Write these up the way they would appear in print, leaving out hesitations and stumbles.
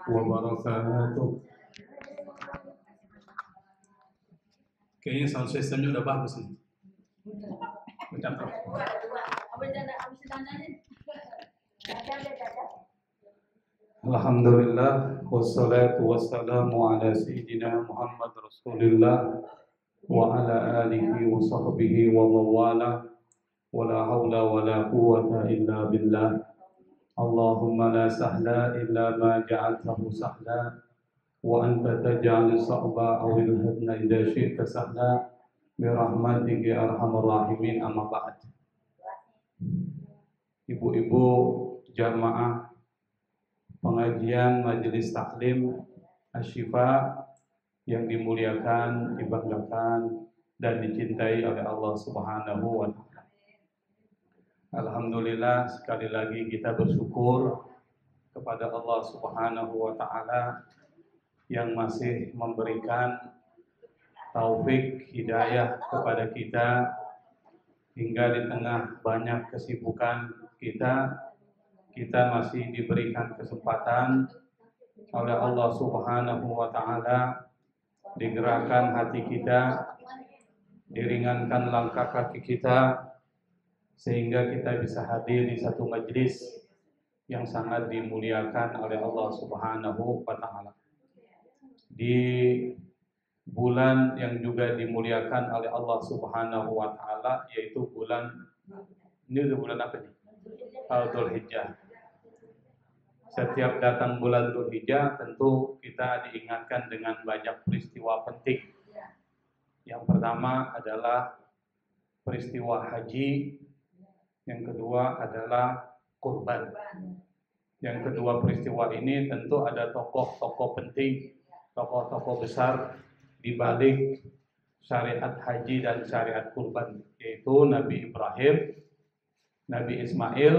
wabarakatuh. Kayaknya sound systemnya udah bagus nih. Udah. Alhamdulillah, wassalatu wassalamu ala sayyidina Muhammad Rasulillah wa ala alihi wa sahbihi wa mawala wa la hawla wa la quwwata illa billah. Allahumma la sahla illa ma ja'altahu sahla wa anta taj'alu sa'ba awil hadna idha syi'ta sahla birahmatika ya arhamar rahimin, amma ba'd. Ibu-ibu jamaah pengajian Majelis Taklim Asy-Syifa yang dimuliakan, dibanggakan dan dicintai oleh Allah Subhanahu wa taala. Alhamdulillah, sekali lagi kita bersyukur kepada Allah Subhanahu wa taala yang masih memberikan taufik hidayah kepada kita hingga di tengah banyak kesibukan kita masih diberikan kesempatan oleh Allah Subhanahu wa taala, digerakkan hati kita, diringankan langkah kaki kita, sehingga kita bisa hadir di satu majelis yang sangat dimuliakan oleh Allah Subhanahu wa taala. Di bulan yang juga dimuliakan oleh Allah Subhanahu wa taala, yaitu bulan apa nih? Dzulhijjah. Setiap datang bulan Dzulhijjah tentu kita diingatkan dengan banyak peristiwa penting. Yang pertama adalah peristiwa haji, yang kedua adalah kurban. Yang kedua peristiwa ini tentu ada tokoh-tokoh penting, tokoh-tokoh besar di balik syariat haji dan syariat kurban, yaitu Nabi Ibrahim, Nabi Ismail,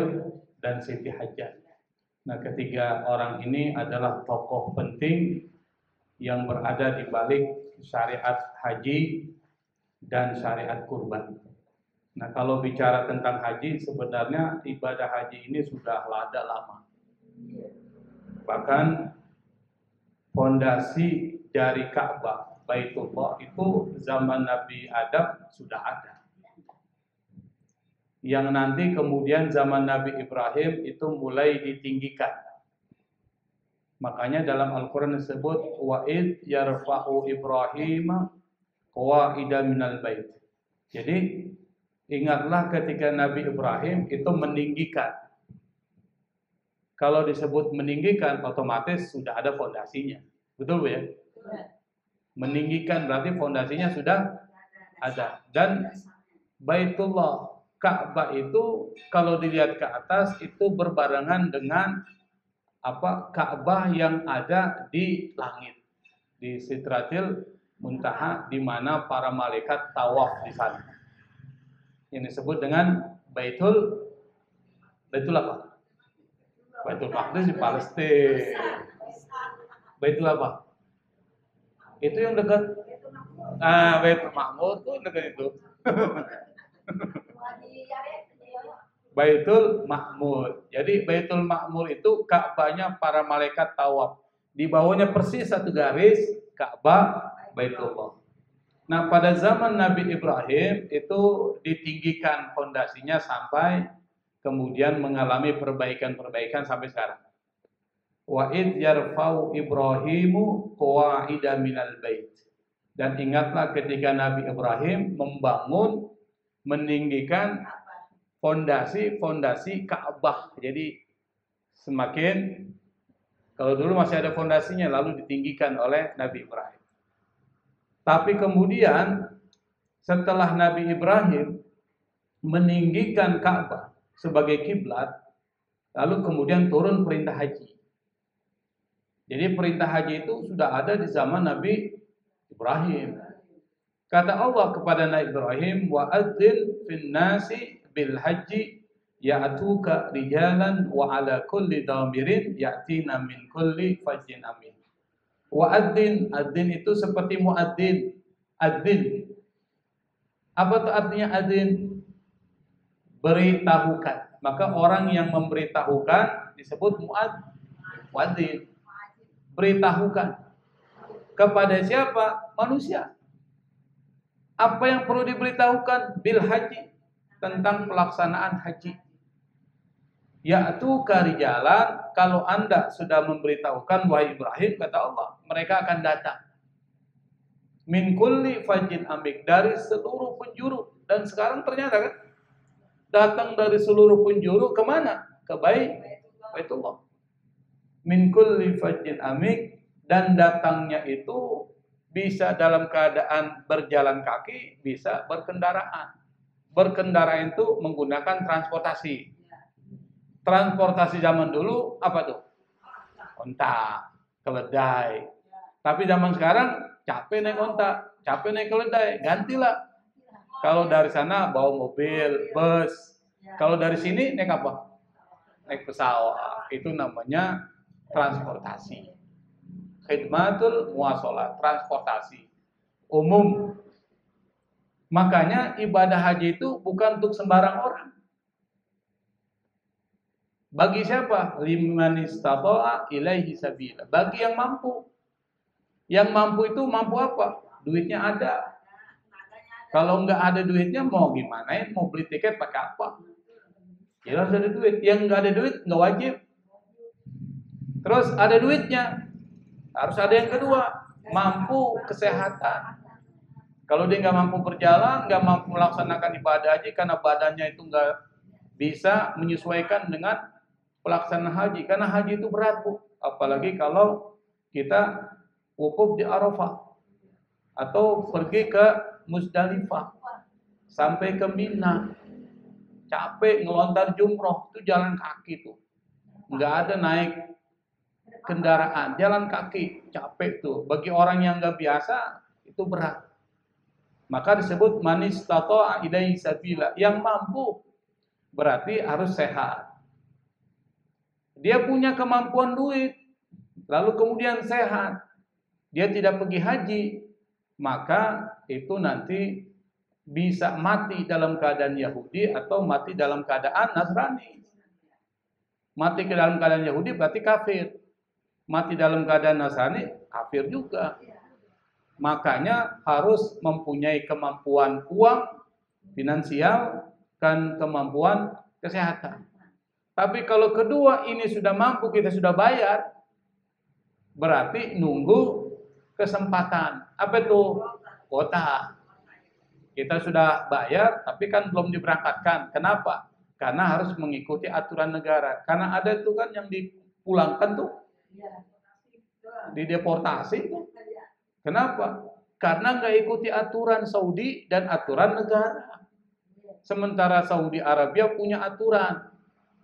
dan Siti Hajar. Nah, ketiga orang ini adalah tokoh penting yang berada di balik syariat haji dan syariat kurban. Nah, kalau bicara tentang haji, sebenarnya ibadah haji ini sudah ada lama. Bahkan fondasi dari Ka'bah, Baitullah, itu zaman Nabi Adam sudah ada. Yang nanti kemudian zaman Nabi Ibrahim itu mulai ditinggikan. Makanya dalam Al-Quran disebut wa'id yarfa'u Ibrahim qawa'ida minal bait. Jadi ingatlah ketika Nabi Ibrahim itu meninggikan. Kalau disebut meninggikan, otomatis sudah ada fondasinya. Betul Bu ya? Meninggikan berarti fondasinya sudah ada. Dan Baitullah, Ka'bah itu kalau dilihat ke atas itu berbarengan dengan Ka'bah yang ada di langit, di Sidratil Muntaha, di mana para malaikat tawaf di sana. Yang disebut dengan Baitul apa? Baitul Maqdis di Palestina. Baitul apa? Itu yang dekat. Baitul Ma'mur tuh dekat itu. Baitul Ma'mur. Jadi Baitul Ma'mur itu Ka'bahnya para malaikat tawaf. Di bawahnya persis satu garis Ka'bah Baitullah. Nah, pada zaman Nabi Ibrahim itu ditinggikan fondasinya sampai kemudian mengalami perbaikan-perbaikan sampai sekarang. Wa id yarfa'u Ibrahimu qawa'ida minal bait. Dan ingatlah ketika Nabi Ibrahim membangun, meninggikan fondasi Ka'bah. Jadi semakin, kalau dulu masih ada fondasinya lalu ditinggikan oleh Nabi Ibrahim. Tapi kemudian setelah Nabi Ibrahim meninggikan Ka'bah sebagai kiblat, lalu kemudian turun perintah haji. Jadi perintah haji itu sudah ada di zaman Nabi Ibrahim. Kata Allah kepada Nabi Ibrahim, wa adzin fin nasi bil haji ya'tuka rijalan wa ala kulli dhamirin ya'tina min kulli fajjin amin. Wa adzin itu seperti muadzin. Adzin. Apa itu artinya adzin? Beritahukan. Maka orang yang memberitahukan disebut muadzin. Beritahukan. Kepada siapa? Manusia. Apa yang perlu diberitahukan? Bil haji, tentang pelaksanaan haji. Yaitu karijalan, kalau Anda sudah memberitahukan wahai Ibrahim, kata Allah, mereka akan datang. Min kulli fajin amik, dari seluruh penjuru. Dan sekarang ternyata kan datang dari seluruh penjuru kemana? Ke Baitullah. Min kulli fajin amik, dan datangnya itu bisa dalam keadaan berjalan kaki, bisa berkendaraan. Berkendaraan itu menggunakan transportasi. Transportasi zaman dulu apa tuh? Onta, keledai. Tapi zaman sekarang capek naik onta, capek naik keledai, gantilah. Kalau dari sana bawa mobil, bus. Kalau dari sini naik apa? Naik pesawat. Itu namanya transportasi. Khidmatul muwasalah, transportasi umum. Makanya ibadah haji itu bukan untuk sembarang orang. Bagi siapa? Liman istata'a ilaihi sabila. Bagi yang mampu. Yang mampu itu mampu apa? Duitnya ada. Kalau nggak ada duitnya mau gimana? Mau beli tiket pakai apa? Ya harus ada duit. Yang nggak ada duit nggak wajib. Terus ada duitnya. Harus ada yang kedua, mampu kesehatan. Kalau dia nggak mampu berjalan, nggak mampu melaksanakan ibadah haji karena badannya itu nggak bisa menyesuaikan dengan pelaksanaan haji, karena haji itu berat, Bu. Apalagi kalau kita wukuf di Arafah atau pergi ke Musdalifah sampai ke Mina, capek ngelontar jumroh, itu jalan kaki tuh, nggak ada naik kendaraan, jalan kaki, capek tuh. Bagi orang yang nggak biasa itu berat. Maka disebut manis tato'a ilaihi sabila, yang mampu, berarti harus sehat. Dia punya kemampuan duit, lalu kemudian sehat, dia tidak pergi haji, maka itu nanti bisa mati dalam keadaan Yahudi atau mati dalam keadaan Nasrani. Mati ke dalam keadaan Yahudi berarti kafir. Mati dalam keadaan Nasrani kafir juga. Makanya harus mempunyai kemampuan uang, finansial, dan kemampuan kesehatan. Tapi kalau kedua ini sudah mampu, kita sudah bayar, berarti nunggu kesempatan. Apa itu? Kuota. Kita sudah bayar, tapi kan belum diberangkatkan. Kenapa? Karena harus mengikuti aturan negara. Karena ada itu kan yang dipulangkan tuh, dideportasi. Kenapa? Karena nggak ikuti aturan Saudi dan aturan negara. Sementara Saudi Arabia punya aturan.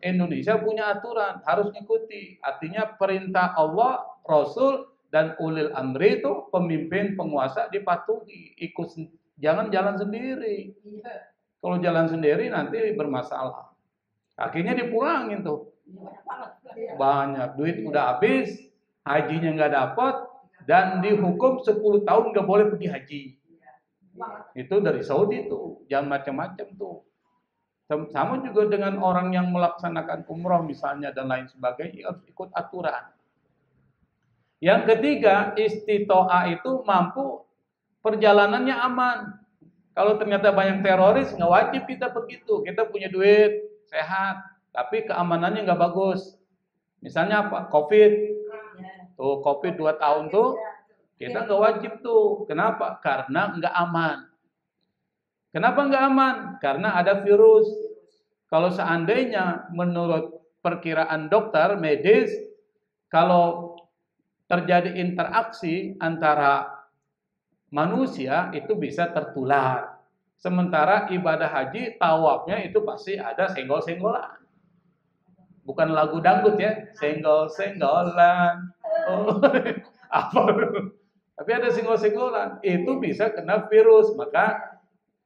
Indonesia punya aturan, harus ikuti. Artinya perintah Allah, Rasul, dan ulil amri itu pemimpin penguasa dipatuhi. Ikut, jangan jalan sendiri. Kalau jalan sendiri nanti bermasalah. Akhirnya dipulangin tuh. Banyak duit udah habis, hajinya nggak dapat, dan dihukum 10 tahun nggak boleh pergi haji. Itu dari Saudi tuh, jangan macam-macam tuh. Sama juga dengan orang yang melaksanakan umroh misalnya dan lain sebagainya, harus ikut aturan. Yang ketiga, istitoa itu mampu perjalanannya aman. Kalau ternyata banyak teroris, nggak wajib kita begitu. Kita punya duit, sehat, tapi keamanannya nggak bagus. Misalnya apa? Covid. Tuh, Covid 2 tahun tuh, kita nggak wajib tuh. Kenapa? Karena nggak aman. Kenapa nggak aman? Karena ada virus. Kalau seandainya menurut perkiraan dokter medis, kalau terjadi interaksi antara manusia itu bisa tertular. Sementara ibadah haji, tawafnya itu pasti ada senggol-senggolan. Bukan lagu dangdut ya, senggol-senggolan. Oh, apa? Tapi ada senggol-senggolan. Itu bisa kena virus, maka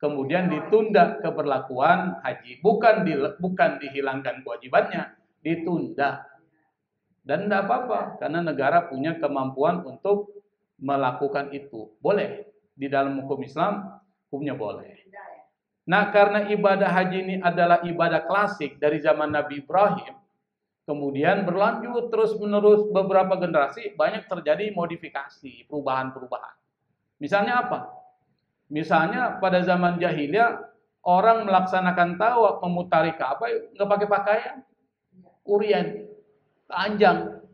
kemudian ditunda keberlakuan haji, bukan dihilangkan kewajibannya, ditunda. Dan tidak apa-apa, karena negara punya kemampuan untuk melakukan itu. Boleh, di dalam hukum Islam, hukumnya boleh. Nah, karena ibadah haji ini adalah ibadah klasik dari zaman Nabi Ibrahim, Kemudian berlanjut terus-menerus beberapa generasi, banyak terjadi modifikasi, perubahan-perubahan. Misalnya apa? Misalnya pada zaman jahiliyah, orang melaksanakan tawaf memutari Ka'bah nggak pakai pakaian, urian, telanjang.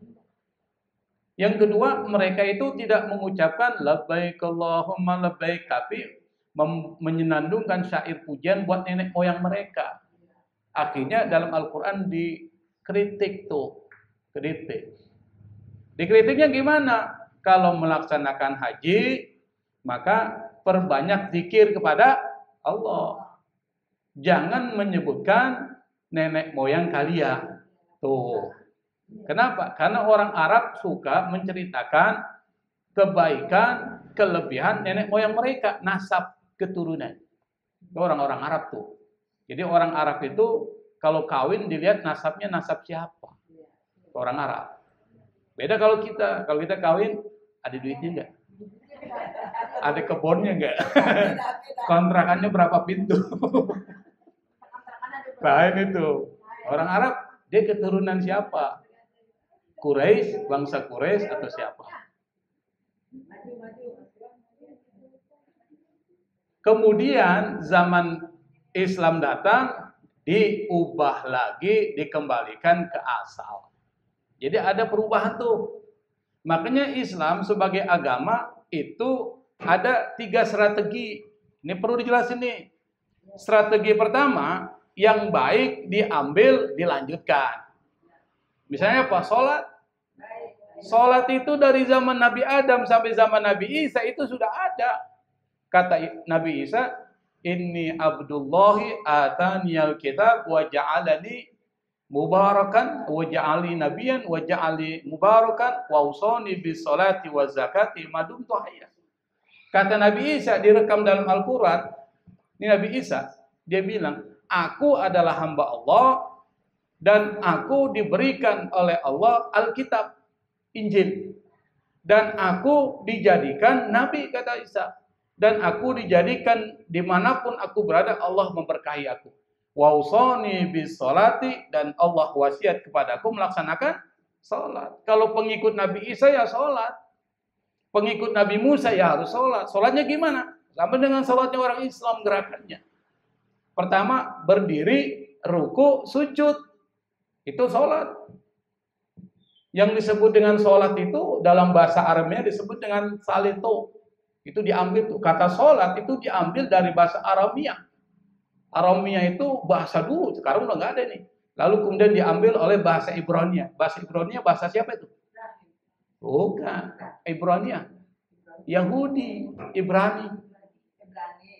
Yang kedua, mereka itu tidak mengucapkan labbaik Allahumma labbaik, tapi menyenandungkan syair pujian buat nenek moyang mereka. Akhirnya dalam Al-Quran dikritik tuh, kritik. Dikritiknya gimana? Kalau melaksanakan haji, maka perbanyak zikir kepada Allah. Jangan menyebutkan nenek moyang kalian. Tuh. Kenapa? Karena orang Arab suka menceritakan kebaikan, kelebihan nenek moyang mereka, nasab keturunan. Orang-orang Arab tuh. Jadi orang Arab itu kalau kawin dilihat nasabnya nasab siapa? Orang Arab. Beda kalau kita kawin ada duitnya enggak? Ada kebunnya enggak? Kontrakannya berapa pintu? Lain itu. Orang Arab dia keturunan siapa? Quraisy, bangsa Quraisy atau siapa? Kemudian zaman Islam datang, diubah lagi, dikembalikan ke asal. Jadi ada perubahan tuh. Makanya Islam sebagai agama itu ada 3 strategi. Ini perlu dijelasin nih. Strategi pertama, yang baik diambil, dilanjutkan. Misalnya apa? Sholat. Sholat itu dari zaman Nabi Adam sampai zaman Nabi Isa itu sudah ada. Kata Nabi Isa, Inni Abdullahi ataniyal kitab wa ja'alani mubarakan wa ja'ali nabiyan wa ja'ali mubarakan wa usani bis salati wa zakati madumtu hayya. Kata Nabi Isa direkam dalam Al-Quran, ini Nabi Isa, dia bilang, aku adalah hamba Allah dan aku diberikan oleh Allah Alkitab, Injil. Dan aku dijadikan Nabi, kata Isa. Dan aku dijadikan dimanapun aku berada, Allah memberkahi aku. Wa usani bis salati, dan Allah wasiat kepadaku melaksanakan salat. Kalau pengikut Nabi Isa ya salat. Pengikut Nabi Musa ya harus salat. Salatnya gimana? Sama dengan salatnya orang Islam gerakannya. Pertama, berdiri, ruku, sujud. Itu salat. Yang disebut dengan salat itu dalam bahasa Arabnya disebut dengan salito. Itu diambil tuh. Kata salat itu diambil dari bahasa Arabia. Arabia itu bahasa dulu, sekarang udah nggak ada nih. Lalu kemudian diambil oleh bahasa Ibrania. Bahasa Ibrania bahasa siapa itu? Bukan, Ibrania. Yahudi, Ibrani.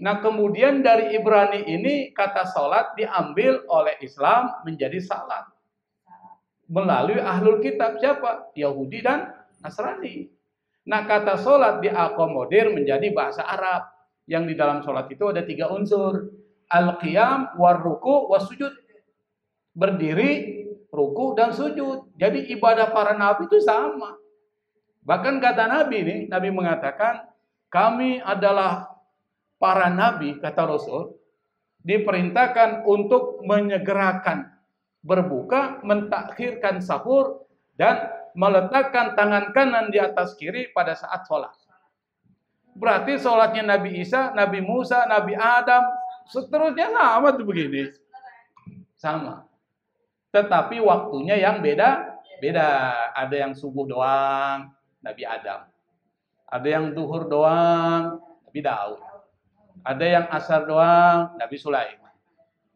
Nah, kemudian dari Ibrani ini kata salat diambil oleh Islam menjadi salat. Melalui ahlul kitab siapa? Yahudi dan Nasrani. Nah, kata salat diakomodir menjadi bahasa Arab. Yang di dalam salat itu ada 3 unsur. Al-qiyam, war-ruku, was-sujud. Berdiri, ruku, dan sujud. Jadi ibadah para nabi itu sama. Bahkan kata Nabi nih, Nabi mengatakan, kami adalah para nabi, kata Rasul, diperintahkan untuk menyegerakan berbuka, mentakhirkan sahur, dan meletakkan tangan kanan di atas kiri pada saat sholat. Berarti sholatnya Nabi Isa, Nabi Musa, Nabi Adam, seterusnya sama tuh begini. Sama. Tetapi waktunya yang beda. Ada yang subuh doang, Nabi Adam. Ada yang zuhur doang, Nabi Daud. Ada yang asar doang, Nabi Sulaiman.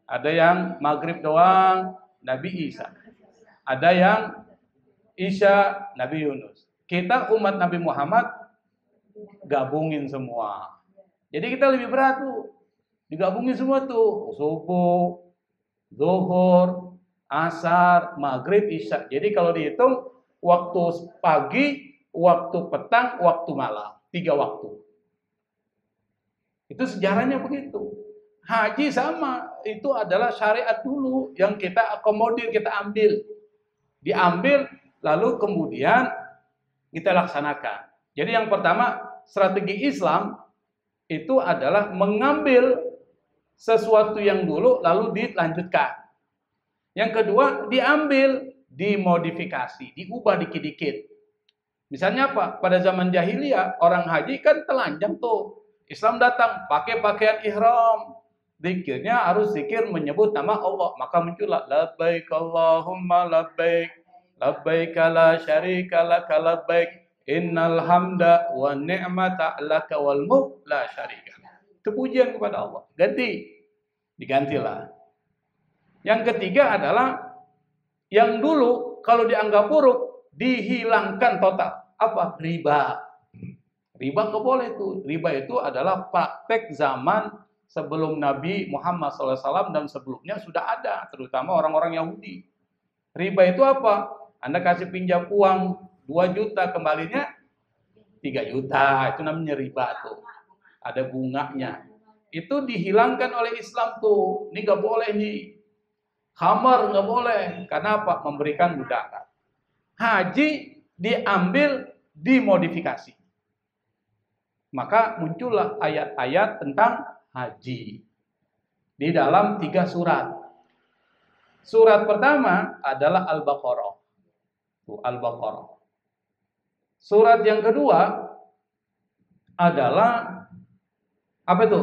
Ada yang maghrib doang, Nabi Isa. Ada yang Isya, Nabi Yunus. Kita umat Nabi Muhammad gabungin semua. Jadi kita lebih berat tuh. Digabungin semua tuh. Subuh, zuhur, asar, maghrib, isya. Jadi kalau dihitung waktu pagi, waktu petang, waktu malam. 3 waktu. Itu sejarahnya begitu. Haji sama. Itu adalah syariat dulu yang kita akomodir, kita ambil. Diambil, lalu kemudian kita laksanakan. Jadi yang pertama, strategi Islam itu adalah mengambil sesuatu yang dulu lalu dilanjutkan. Yang kedua, diambil, dimodifikasi, diubah dikit-dikit. Misalnya apa? Pada zaman jahiliyah, orang haji kan telanjang tuh. Islam datang, pakai pakaian ihram. Zikirnya harus zikir menyebut nama Allah. Maka muncullah labbaik Allahumma labbaik, labbaik la syarika laka labbaik, innal hamda wa ni'mata laka wal mulk la syarika. Itu pujian kepada Allah. Digantilah. Yang ketiga adalah yang dulu kalau dianggap buruk dihilangkan total. Apa? Riba. Riba nggak boleh tuh. Riba itu adalah praktek zaman sebelum Nabi Muhammad SAW dan sebelumnya sudah ada, terutama orang-orang Yahudi. Riba itu apa? Anda kasih pinjam uang 2 juta, kembalinya 3 juta. Itu namanya riba tuh. Ada bunganya. Itu dihilangkan oleh Islam tuh. Ini nggak boleh nih. Khamar nggak boleh. Karena apa? Memberikan mudarat. Haji diambil dimodifikasi. Maka muncullah ayat-ayat tentang haji di dalam 3 surat. Surat pertama adalah Al-Baqarah. Al-Baqarah. Surat yang kedua adalah apa itu?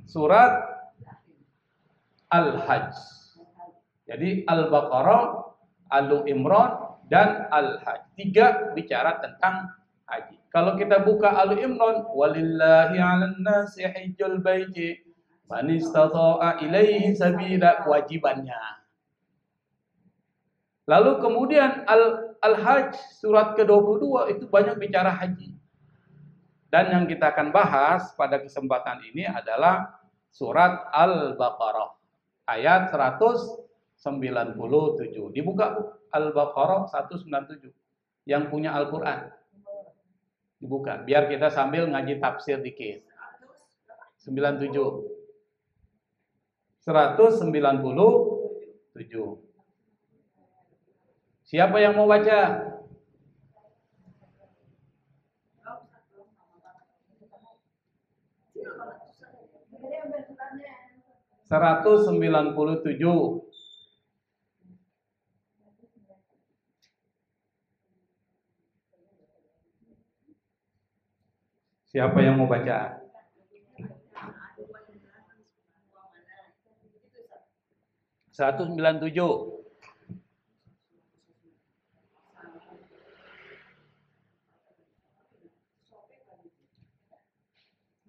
Surat Al-Hajj. Jadi Al-Baqarah, Al-Imran dan Al-Hajj. 3 bicara tentang haji. Kalau kita buka Al-Imran, walillahi 'alan nasi hajjul baiti man istata'a ilaihi sabila, kewajibannya. Lalu kemudian Al-Hajj surat ke-22 itu banyak bicara haji. Dan yang kita akan bahas pada kesempatan ini adalah surat Al-Baqarah ayat 197. Dibuka Al-Baqarah 197. Yang punya Al-Qur'an. Dibuka, biar kita sambil ngaji tafsir dikit. 97. 197. Siapa yang mau baca? Seratus 197. Siapa yang mau baca? Seratus 197.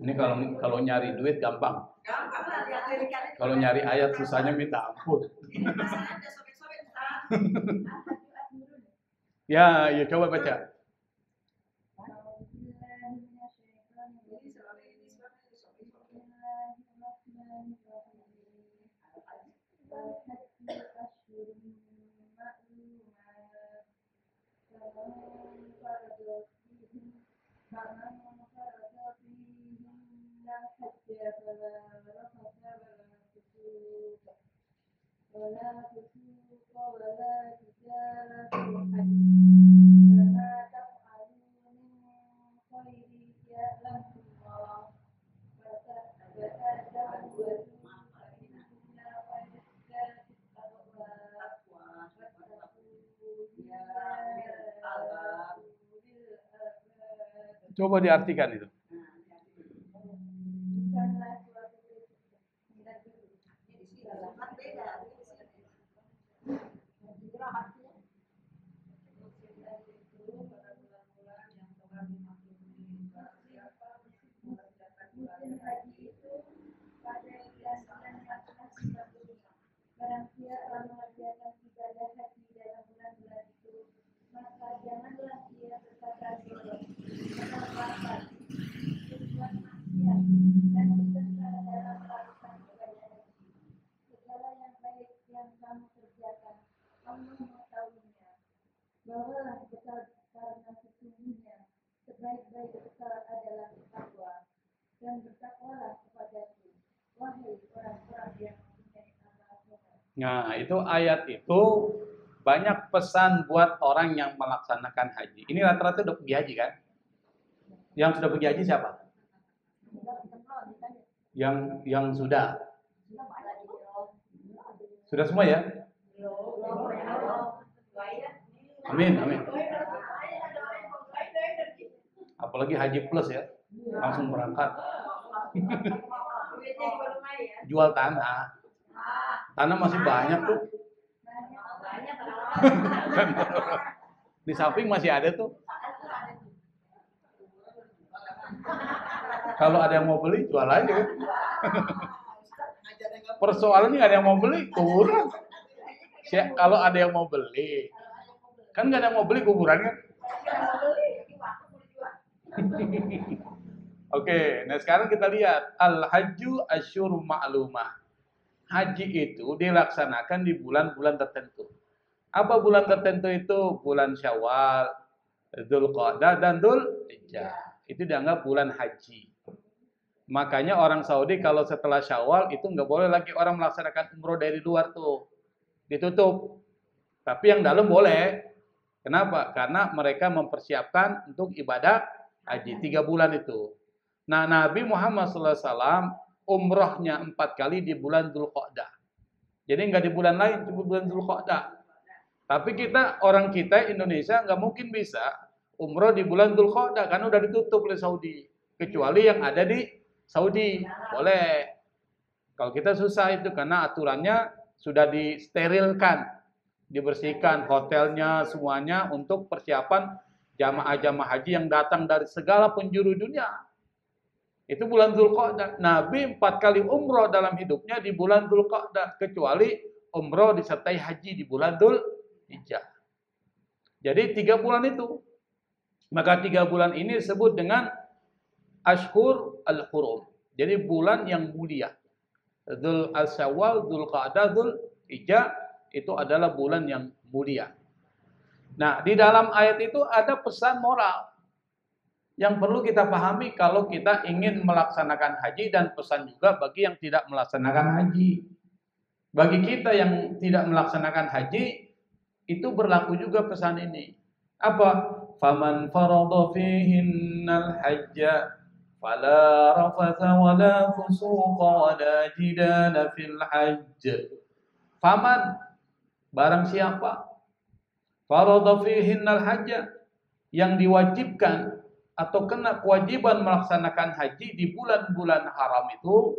Ini kalau nyari duit gampang. Kalau nyari ayat susahnya minta ampun. Ya, coba baca. Coba diartikan itu. Nah, itu ayat itu banyak pesan buat orang yang melaksanakan haji. Ini rata-rata udah pergi haji kan? Yang sudah pergi haji siapa? Yang sudah. Sudah semua ya? Amin, amin. Apalagi haji plus ya, langsung berangkat. Jual tanah. Tanah masih banyak tuh. Di samping masih ada tuh. Kalau ada yang mau beli, jual aja. Persoalannya nggak ada yang mau beli, kuburan. Kalau ada yang mau beli, kan nggak ada yang mau beli kuburannya. Oke, nah sekarang kita lihat al-hajju asyhurun ma'lumah. Haji itu dilaksanakan di bulan-bulan tertentu. Apa bulan tertentu itu? Bulan Syawal, Dzulqa'dah dan Dzulhijjah. Itu dianggap bulan haji. Makanya orang Saudi kalau setelah Syawal itu nggak boleh lagi orang melaksanakan umroh dari luar tuh. Ditutup. Tapi yang dalam boleh. Kenapa? Karena mereka mempersiapkan untuk ibadah haji 3 bulan itu. Nah, Nabi Muhammad SAW umrohnya 4 kali di bulan Dzulqa'dah. Jadi nggak di bulan lain, cuma bulan Dzulqa'dah. Tapi orang kita Indonesia nggak mungkin bisa umroh di bulan Dzulqa'dah karena udah ditutup oleh Saudi. Kecuali yang ada di Saudi, boleh. Kalau kita susah itu karena aturannya sudah disterilkan, dibersihkan hotelnya semuanya untuk persiapan jamaah-jamaah haji yang datang dari segala penjuru dunia. Itu bulan Dzulqa'dah. Nabi 4 kali umroh dalam hidupnya di bulan Dzulqa'dah, kecuali umroh disertai haji di bulan Dzulhijjah. Jadi 3 bulan itu. Maka 3 bulan ini disebut dengan Ashhur al-Hurum. Jadi bulan yang mulia. Syawal, Dzulqa'dah, Dzulhijjah itu adalah bulan yang mulia. Nah, di dalam ayat itu ada pesan moral yang perlu kita pahami kalau kita ingin melaksanakan haji, dan pesan juga bagi yang tidak melaksanakan haji. Bagi kita yang tidak melaksanakan haji, itu berlaku juga pesan ini. Apa? Faman farada fihinnal hajja fala rafatha wala fusuqa wala jidala fil hajj. Faman, barang siapa farada fihinnal hajja, yang diwajibkan atau kena kewajiban melaksanakan haji di bulan-bulan haram itu,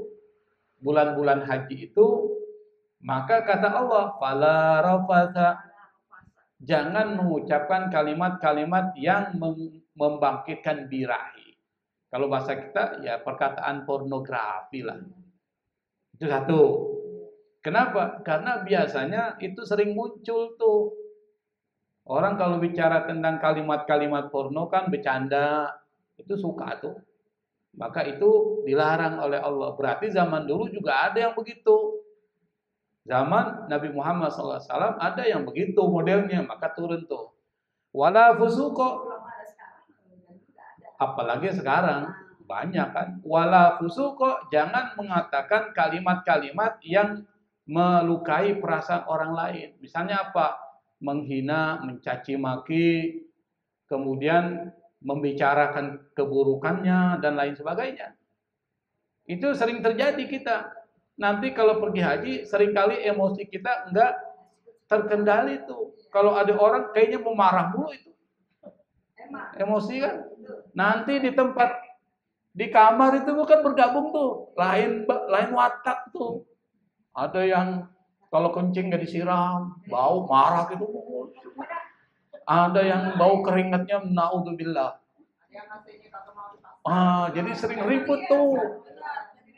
bulan-bulan haji itu, maka kata Allah, fala rafatha, jangan mengucapkan kalimat-kalimat yang membangkitkan birahi. Kalau bahasa kita ya perkataan pornografi lah. Itu satu. Kenapa? Karena biasanya itu sering muncul tuh. Orang kalau bicara tentang kalimat-kalimat porno kan bercanda, itu suka tuh. Maka itu dilarang oleh Allah. Berarti zaman dulu juga ada yang begitu. Zaman Nabi Muhammad SAW ada yang begitu modelnya, maka turun tuh. Wala fusuqo. Apalagi sekarang banyak kan. Wala fusuqo, jangan mengatakan kalimat-kalimat yang melukai perasaan orang lain. Misalnya apa? Menghina, mencaci maki, kemudian membicarakan keburukannya dan lain sebagainya. Itu sering terjadi kita. Nanti kalau pergi haji, seringkali emosi kita enggak terkendali tuh. Kalau ada orang kayaknya mau marah mulu itu. Emosi kan? Nanti di tempat, di kamar itu bukan bergabung tuh. Lain watak tuh. Ada yang kalau kencing nggak disiram, bau marah gitu. Ada yang bau keringatnya, naudzubillah. Jadi sering ribut tuh.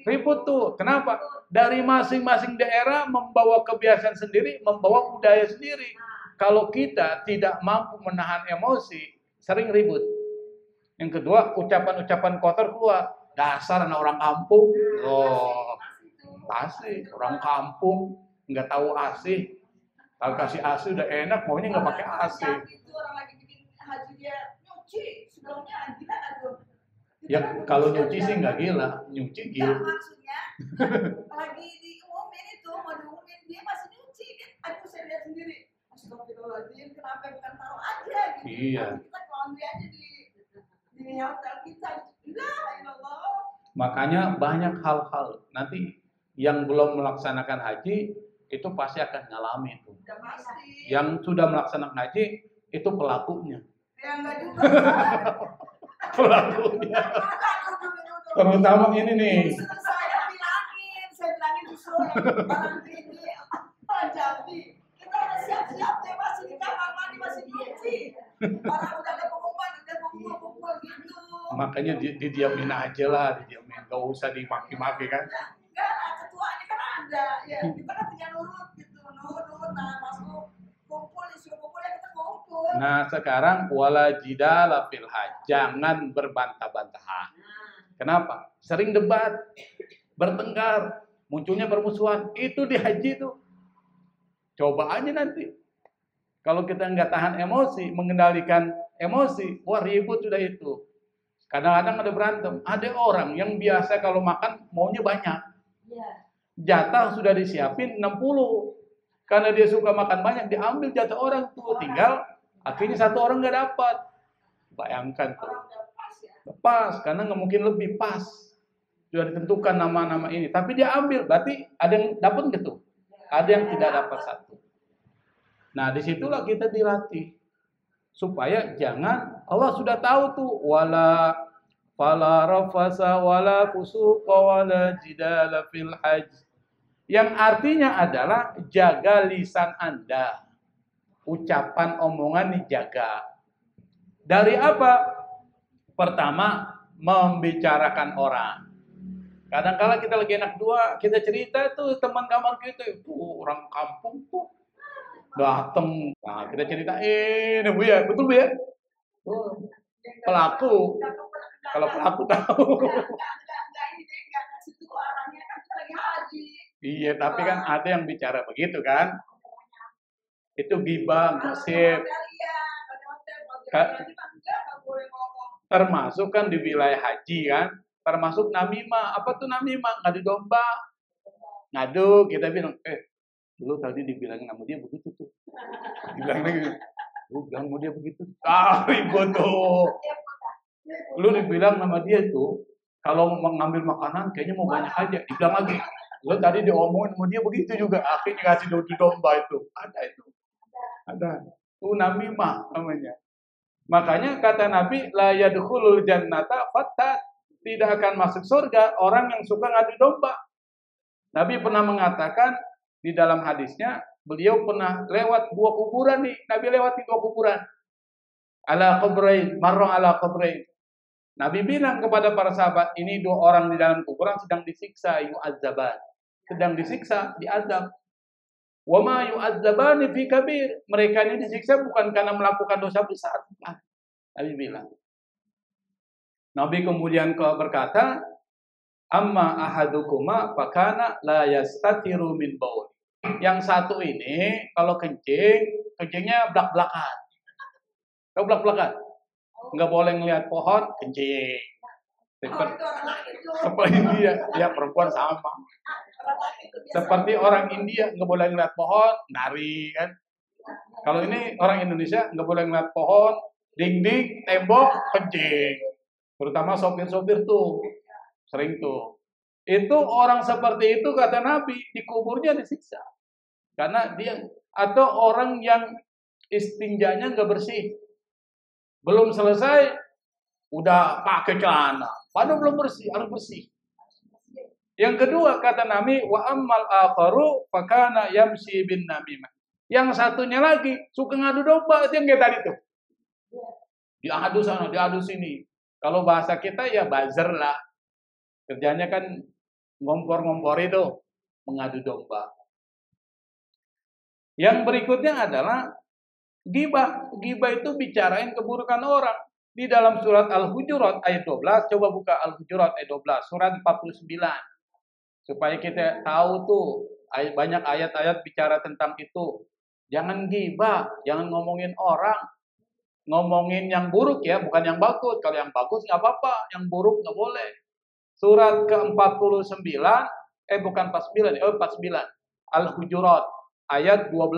Ribut tuh. Kenapa? Dari masing-masing daerah membawa kebiasaan sendiri, membawa budaya sendiri. Kalau kita tidak mampu menahan emosi, sering ribut. Yang kedua, ucapan-ucapan kotor keluar. Dasar anak orang kampung. Oh, pasti orang kampung. Nggak tahu asih. Kalau kasih asih udah enak, maunya nggak pakai asih. Itu orang lagi bikin haji dia nyuci, sebelumnya gila tuh. Ya kalau nyuci sih nggak gila, nyuci gila. Maksudnya lagi diumumin itu, mau diumumin dia masih nyuci kan? Aduh saya lihat sendiri. Astagfirullahaladzim, kenapa bukan taruh aja gitu? Iya. Kita laundry aja di hotel kita. La ilallah. Makanya banyak hal-hal nanti yang belum melaksanakan haji itu pasti akan ngalami itu. Yang sudah melaksanakan haji Itu pelakunya. Ya enggak juga. Ustaz. Pelakunya. Aduh. Terutama ini nih. Saya bilangin justru yang barang ini jadi kita udah siap-siap deh, masih di kamar mandi masih dicuci. Orang udah ada pengumuman, udah kumpul gitu. Makanya didiamin aja lah, didiamin, gak usah dimaki-maki kan. Enggak, ketuanya kan ada, ya kita kan tinggal nurut gitu, nurut, nah masuk kumpul, disuruh kumpul ya kita kumpul. Nah sekarang wala jidala fil hajj, jangan berbantah-bantahan. Kenapa? Sering debat, bertengkar, munculnya permusuhan, itu di haji itu. Coba aja nanti. Kalau kita nggak tahan emosi, mengendalikan emosi, wah ribut sudah itu. Kadang-kadang ada berantem. Ada orang yang biasa kalau makan maunya banyak. Jatah sudah disiapin 60. Karena dia suka makan banyak, diambil jatah orang tuh. Tinggal akhirnya satu orang nggak dapat. Bayangkan tuh. Pas, karena nggak mungkin lebih pas. Sudah ditentukan nama-nama ini. Tapi dia ambil, berarti ada yang dapat gitu. Ada yang tidak dapat satu. Nah, disitulah kita dilatih. Supaya jangan, Allah sudah tahu tuh, wala fala rafasa wala fusuqa wala jidala fil hajj. Yang artinya adalah jaga lisan Anda. Ucapan omongan dijaga. Dari apa? Pertama, membicarakan orang. Kadang-kala kita lagi enak dua, kita cerita tuh teman kamar kita, orang kampung tuh datang. Nah, kita ceritain, Bu ya, betul Bu ya? Pelaku. Kalau pelaku tahu. Iya, tapi kan ada yang bicara begitu kan? Itu ghibah, gosip. Termasuk kan di wilayah haji kan? Termasuk namimah. Apa tuh namimah? Ngadu domba. Ngadu, kita bilang, dulu tadi dibilangin sama dia begitu tuh. Dibilangin lagi, lu bilang sama dia begitu. Ribut tuh. Lu dibilang sama dia tuh, kalau mau ngambil makanan kayaknya mau banyak aja. Dibilang lagi, lu tadi diomongin sama dia begitu juga. Akhirnya kasih domba itu. Ada itu. Ada. Itu namimah namanya. Makanya kata Nabi, la yadkhulul jannata fattat. Tidak akan masuk surga orang yang suka ngadu domba. Nabi pernah mengatakan di dalam hadisnya, beliau pernah lewat dua kuburan nih. Nabi lewati dua kuburan. Ala qabrain, marra ala qabrain. Nabi bilang kepada para sahabat, ini dua orang di dalam kuburan sedang disiksa, yu'adzaban. Sedang disiksa, diazab. Wa ma yu'adzabani fi kabir. Mereka ini disiksa bukan karena melakukan dosa besar. Nabi bilang. Nabi kemudian berkata, amma ahadukuma fakana la yastatiru min baul. Yang satu ini kalau kencingnya blak-blakan. Tahu blak-blakan? Enggak boleh ngelihat pohon, kencing. Seperti India, ya perempuan sama. Seperti orang India enggak boleh ngelihat pohon, nari kan. Kalau ini orang Indonesia enggak boleh ngelihat pohon, dinding, tembok, kencing. Terutama sopir-sopir tuh, sering tuh. Itu orang seperti itu kata Nabi, di kuburnya disiksa. Karena dia, atau orang yang istinjanya nggak bersih. Belum selesai, udah pakai celana. Padahal belum bersih, harus bersih. Yang kedua kata Nabi, wa ammal akharu fakana yamshi bin namimah. Yang satunya lagi, suka ngadu domba, itu yang kayak tadi tuh. Diadu sana, diadu sini. Kalau bahasa kita ya buzzer lah. Kerjanya kan ngompor-ngompor itu, mengadu domba. Yang berikutnya adalah ghibah. Ghibah itu bicarain keburukan orang. Di dalam surat Al-Hujurat ayat 12, coba buka Al-Hujurat ayat 12, surat 49. Supaya kita tahu tuh, banyak ayat-ayat bicara tentang itu. Jangan ghibah, jangan ngomongin orang. Ngomongin yang buruk ya, bukan yang bagus. Kalau yang bagus nggak apa-apa, yang buruk nggak boleh. Surat ke-49, bukan 49, 49. Al-Hujurat, ayat 12.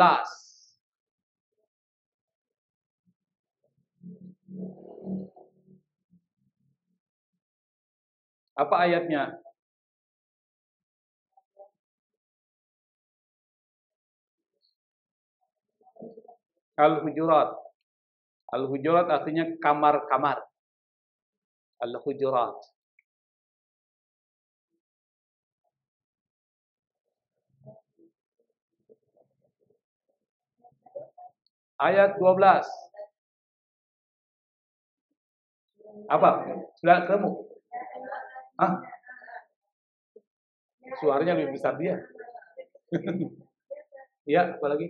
Apa ayatnya? Al-Hujurat. Al-hujurat artinya kamar-kamar. Al-hujurat. Ayat 12. Apa? Sudah ketemu? Hah? Suaranya lebih besar dia. Ya, apa lagi?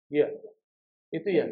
Iya, itu ya.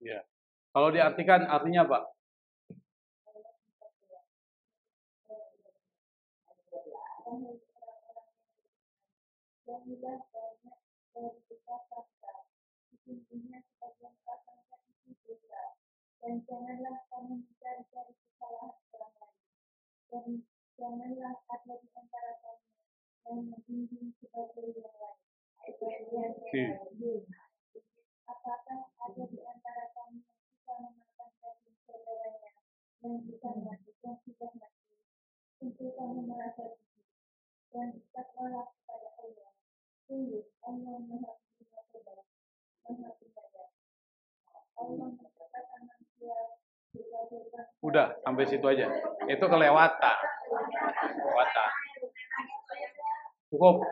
Ya. Kalau diartikan artinya apa? Dan janganlah kamu mencari-cari kesalahan orang lain. Dan janganlah ada di antara kamu yang membimbing sebagai yang lain. Apakah ada di antara kamu yang suka memakan daging saudaranya yang sudah mati, untuk kamu merasa jijik dan takwalah kepada Allah. Sungguh Allah Maha Pengampun, Maha Penyayang. Allah menciptakan manusia. Udah sampai situ aja. Itu kelewatan. Cukup.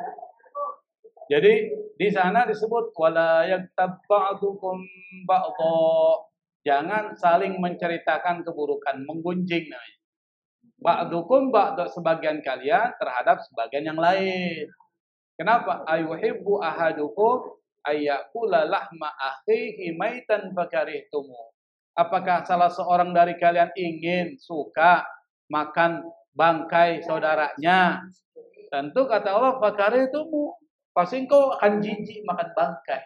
Jadi di sana disebut wala yaktab ba'dukum ba'dha. Jangan saling menceritakan keburukan, menggunjing namanya. Ba'dukum ba'dha, sebagian kalian terhadap sebagian yang lain. Kenapa? Ayuhibbu ahadukum ayyakula lahma akhihi maitan fakarihtumu. Apakah salah seorang dari kalian ingin suka makan bangkai saudaranya? Tentu kata Allah fakarihtumu. Pasti engkau akan jijik makan bangkai.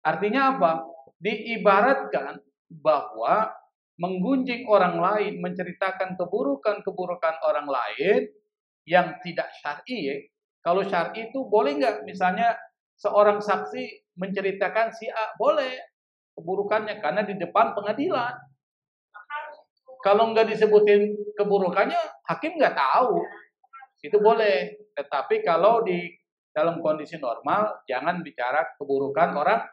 Artinya apa? Diibaratkan bahwa menggunjing orang lain, menceritakan keburukan-keburukan orang lain yang tidak syar'i. Kalau syar'i itu boleh nggak? Misalnya seorang saksi menceritakan si A, boleh keburukannya karena di depan pengadilan. Kalau nggak disebutin keburukannya, hakim nggak tahu. Itu boleh. Tetapi kalau di dalam kondisi normal, jangan bicara keburukan orang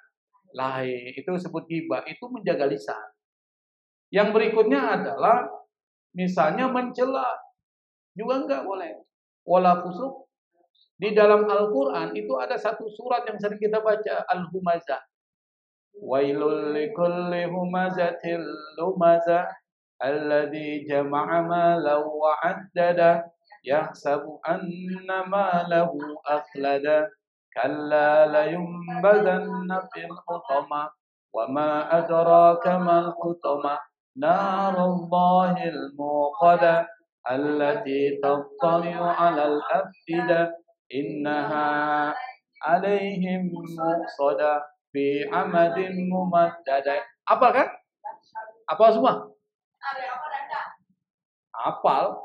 lain. Itu disebut ghibah, itu menjaga lisan. Yang berikutnya adalah misalnya mencela, juga enggak boleh. Wala fusuk. Di dalam Al-Quran itu ada satu surat yang sering kita baca, Al-Humazah. Wailul likulli humazatil lumazah alladzi jama'a malan wa 'addada yahsabu anna malahu akhlada kalla layunbadanna fil hutama wa ma adraka mal hutama narullahil muqada allati tattali'u 'alal afida innaha 'alaihim muqsada fi amadin mumaddada. Apa kan? Apa semua? Apal.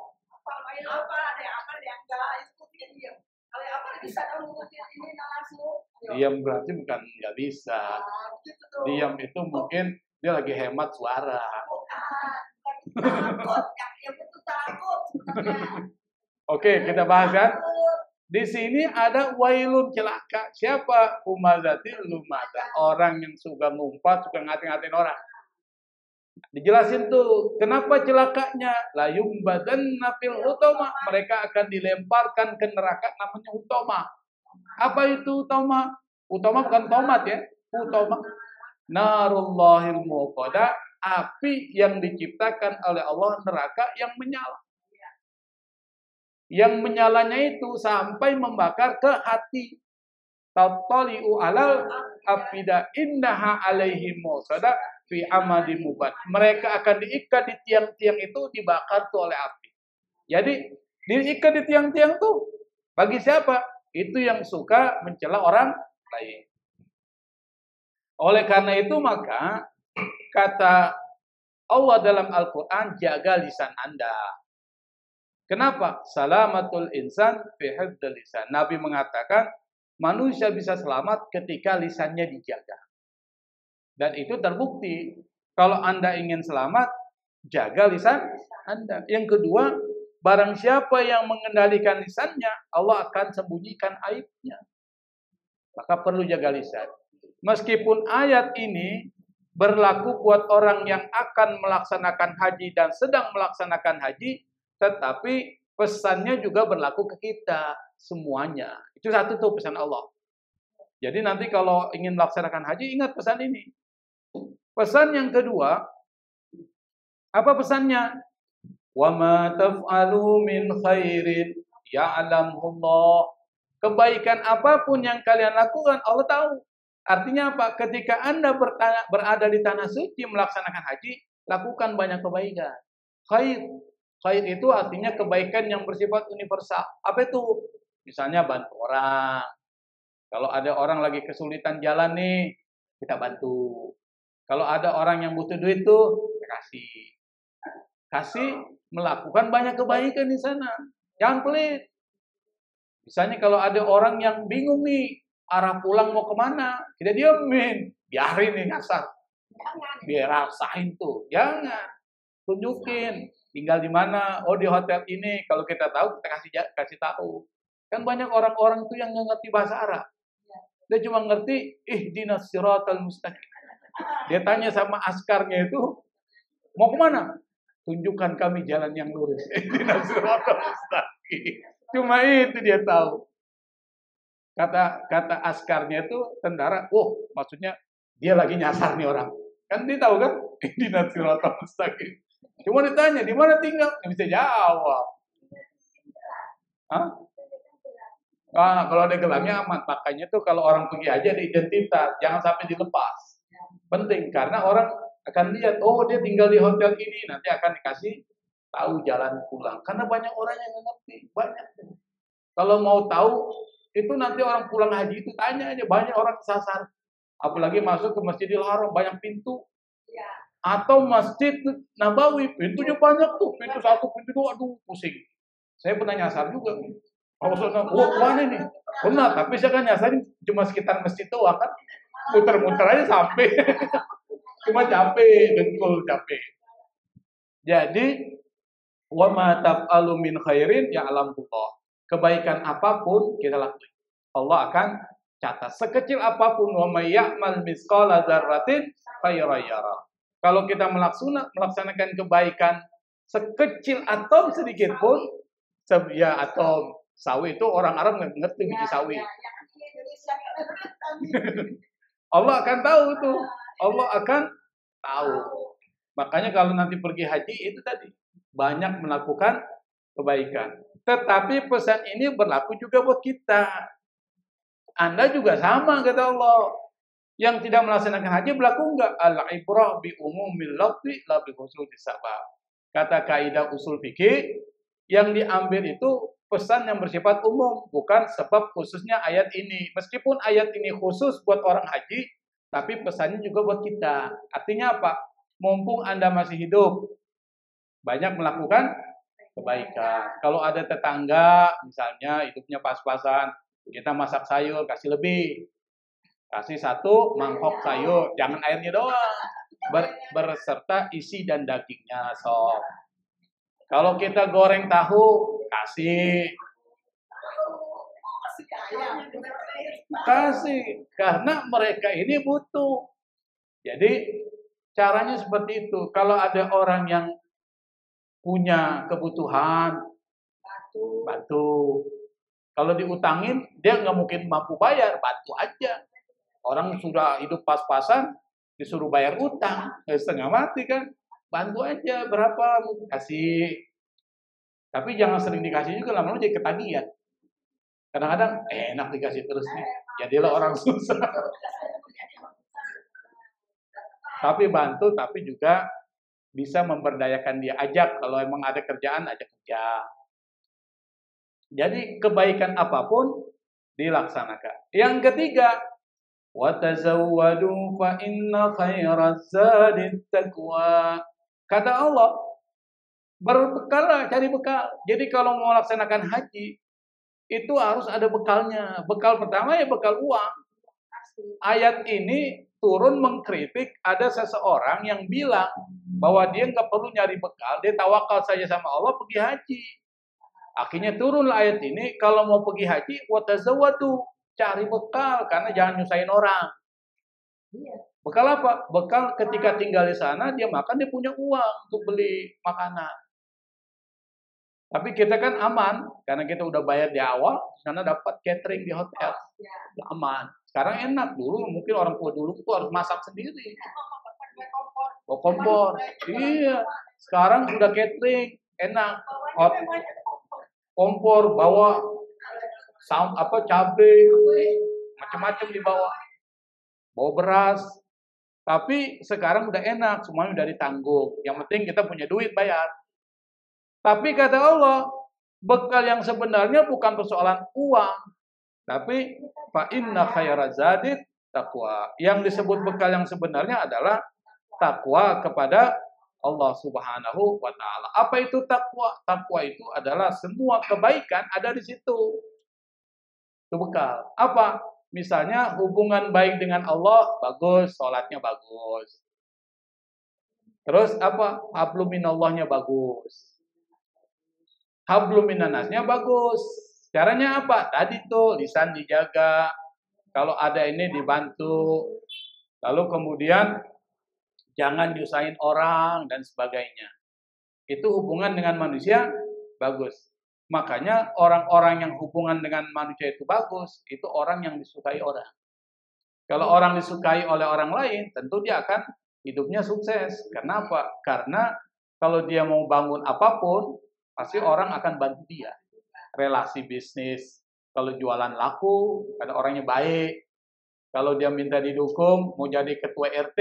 Diam berarti bukan nggak bisa. Diam itu mungkin dia lagi hemat suara. Oke, kita bahas kan. Di sini ada wailun, celaka. Siapa? Humazatil lumazah. Orang yang suka ngumpat, suka ngatain-ngatain orang. Dijelasin tuh, kenapa celakanya? La yumbadanna fil hutama. Mereka akan dilemparkan ke neraka namanya hutama. Apa itu hutama? Hutama bukan tomat ya. Hutama. Narullahil muqada, api yang diciptakan oleh Allah, neraka yang menyala. Yang menyalanya itu sampai membakar ke hati. Tattali'u alal afida innaha alaihim musada fi amadi mubad. Mereka akan diikat di tiang-tiang itu, dibakar tuh oleh api. Jadi diikat di tiang-tiang tuh bagi siapa? Itu yang suka mencela orang lain. Oleh karena itu maka kata Allah dalam Al-Quran, jaga lisan Anda. Kenapa? Salamatul insan fi hifdzil lisan. Nabi mengatakan manusia bisa selamat ketika lisannya dijaga. Dan itu terbukti. Kalau Anda ingin selamat, jaga lisan Anda. Yang kedua, barang siapa yang mengendalikan lisannya, Allah akan sembunyikan aibnya. Maka perlu jaga lisan. Meskipun ayat ini berlaku buat orang yang akan melaksanakan haji dan sedang melaksanakan haji, tetapi pesannya juga berlaku ke kita semuanya. Itu satu tuh pesan Allah. Jadi nanti kalau ingin melaksanakan haji, ingat pesan ini. Pesan yang kedua, apa pesannya? Wa ma taf'alu min khairin ya'lamullah. Kebaikan apapun yang kalian lakukan, Allah tahu. Artinya apa? Ketika Anda berada di tanah suci melaksanakan haji, lakukan banyak kebaikan. Khair. Khair itu artinya kebaikan yang bersifat universal. Apa itu? Misalnya bantu orang. Kalau ada orang lagi kesulitan jalan nih, kita bantu. Kalau ada orang yang butuh duit tuh, kita kasih. Kasih, melakukan banyak kebaikan di sana. Jangan pelit. Misalnya kalau ada orang yang bingung nih, arah pulang mau kemana, kita diemin, biarin nih ngasar. Biar rasain tuh, jangan. Tunjukin, tinggal di mana, oh di hotel ini, kalau kita tahu, kita kasih tahu. Kan banyak orang-orang tuh yang nggak ngerti bahasa Arab. Dia cuma ngerti, ihdinas siratal mustaqim. Dia tanya sama askarnya itu, mau kemana? Tunjukkan kami jalan yang lurus. Ihdinas siratal mustaqim. Cuma itu dia tahu. Kata askarnya itu tentara, maksudnya dia lagi nyasar nih orang. Kan dia tahu kan? Ihdinas siratal mustaqim. Cuma ditanya, di mana tinggal? Nggak bisa jawab. Hah? Nah, kalau ada gelangnya aman. Makanya tuh kalau orang pergi aja ada identitas, jangan sampai dilepas. Penting karena orang akan lihat, oh dia tinggal di hotel ini, nanti akan dikasih tahu jalan pulang. Karena banyak orang yang nggak ngerti, banyak. Kalau mau tahu, itu nanti orang pulang haji itu tanya aja, banyak orang kesasar. Apalagi masuk ke Masjidil Haram, banyak pintu. Atau Masjid Nabawi, pintunya banyak tuh, pintu satu, pintu dua, aduh pusing. Saya pernah nyasar juga. Kalau sana, mana nih? Pernah, tapi saya kan nyasarin cuma sekitar masjid doang kan. Muter-muter aja sampai. Cuma capek, dengkul capek. Jadi, wa ma taf'alu min khairin ya'lamullah. Kebaikan apapun kita lakukan, Allah akan catat. Sekecil apapun, wa may ya'mal misqala dzarratin khairan yara. Kalau kita melaksanakan kebaikan sekecil atom sedikit pun, ya atom. Sawi itu orang Arab nggak ngerti biji sawi. Allah akan tahu tuh. Allah akan tahu. Makanya kalau nanti pergi haji itu tadi banyak melakukan kebaikan. Tetapi pesan ini berlaku juga buat kita. Anda juga sama kata Allah. Yang tidak melaksanakan haji berlaku enggak? Al-ibrah bi umumil lafzi la bi khususis sabab. Kata kaidah usul fikih yang diambil itu pesan yang bersifat umum, bukan sebab khususnya ayat ini. Meskipun ayat ini khusus buat orang haji, tapi pesannya juga buat kita. Artinya apa? Mumpung Anda masih hidup, banyak melakukan kebaikan. Kalau ada tetangga, misalnya hidupnya pas-pasan, kita masak sayur, kasih lebih. Kasih 1 mangkok sayur, jangan airnya doang. Berserta isi dan dagingnya, sob. Kalau kita goreng tahu, kasih. Kasih. Karena mereka ini butuh. Jadi, Caranya seperti itu. Kalau ada orang yang punya kebutuhan, bantu. Kalau diutangin, dia nggak mungkin mampu bayar, bantu aja. Orang sudah hidup pas-pasan, disuruh bayar utang, setengah mati kan. Bantu aja, berapa, kasih. Tapi jangan sering dikasih juga, lama-lama jadi ketagihan. Kadang-kadang, enak dikasih terus nih, jadilah orang susah. Tapi bantu, tapi juga bisa memberdayakan dia. Ajak, kalau emang ada kerjaan, ajak kerja. Jadi kebaikan apapun dilaksanakan. Yang ketiga, وَتَزَوَّدُوا فَإِنَّ خَيْرَ الزَّادِ التَّقْوَى. Kata Allah, berbekallah, cari bekal. Jadi kalau mau melaksanakan haji, itu harus ada bekalnya. Bekal pertama ya bekal uang. Ayat ini turun mengkritik ada seseorang yang bilang bahwa dia nggak perlu nyari bekal, dia tawakal saja sama Allah pergi haji. Akhirnya turunlah ayat ini, kalau mau pergi haji, watazawwadu, cari bekal karena jangan nyusahin orang. Bekal apa? Bekal ketika tinggal di sana dia makan, dia punya uang untuk beli makanan. Tapi kita kan aman karena kita udah bayar di awal, karena dapat catering di hotel. Aman. Sekarang enak, dulu mungkin orang tua dulu itu harus masak sendiri. Bawa kompor. Iya. Sekarang udah catering, enak. Hot kompor, bawa cabai, macam-macam dibawa. Bawa beras. Tapi sekarang udah enak, semuanya udah ditanggung. Yang penting kita punya duit bayar. Tapi kata Allah, bekal yang sebenarnya bukan persoalan uang, tapi fa inna khairaz zadi taqwa. Yang disebut bekal yang sebenarnya adalah takwa kepada Allah Subhanahu wa taala. Apa itu takwa? Takwa itu adalah semua kebaikan ada di situ. Itu bekal. Apa? Misalnya hubungan baik dengan Allah bagus, salatnya bagus. Terus apa? Hablum minallahnya bagus. Hablum minannasnya bagus. Caranya apa? Tadi tuh lisan dijaga. Kalau ada ini dibantu. Lalu kemudian jangan nyusahin orang dan sebagainya. Itu hubungan dengan manusia bagus. Makanya orang-orang yang hubungan dengan manusia itu bagus, itu orang yang disukai orang. Kalau orang disukai oleh orang lain, tentu dia akan hidupnya sukses. Kenapa? Karena kalau dia mau bangun apapun, pasti orang akan bantu dia. Relasi bisnis, kalau jualan laku, ada orangnya baik. Kalau dia minta didukung, mau jadi ketua RT,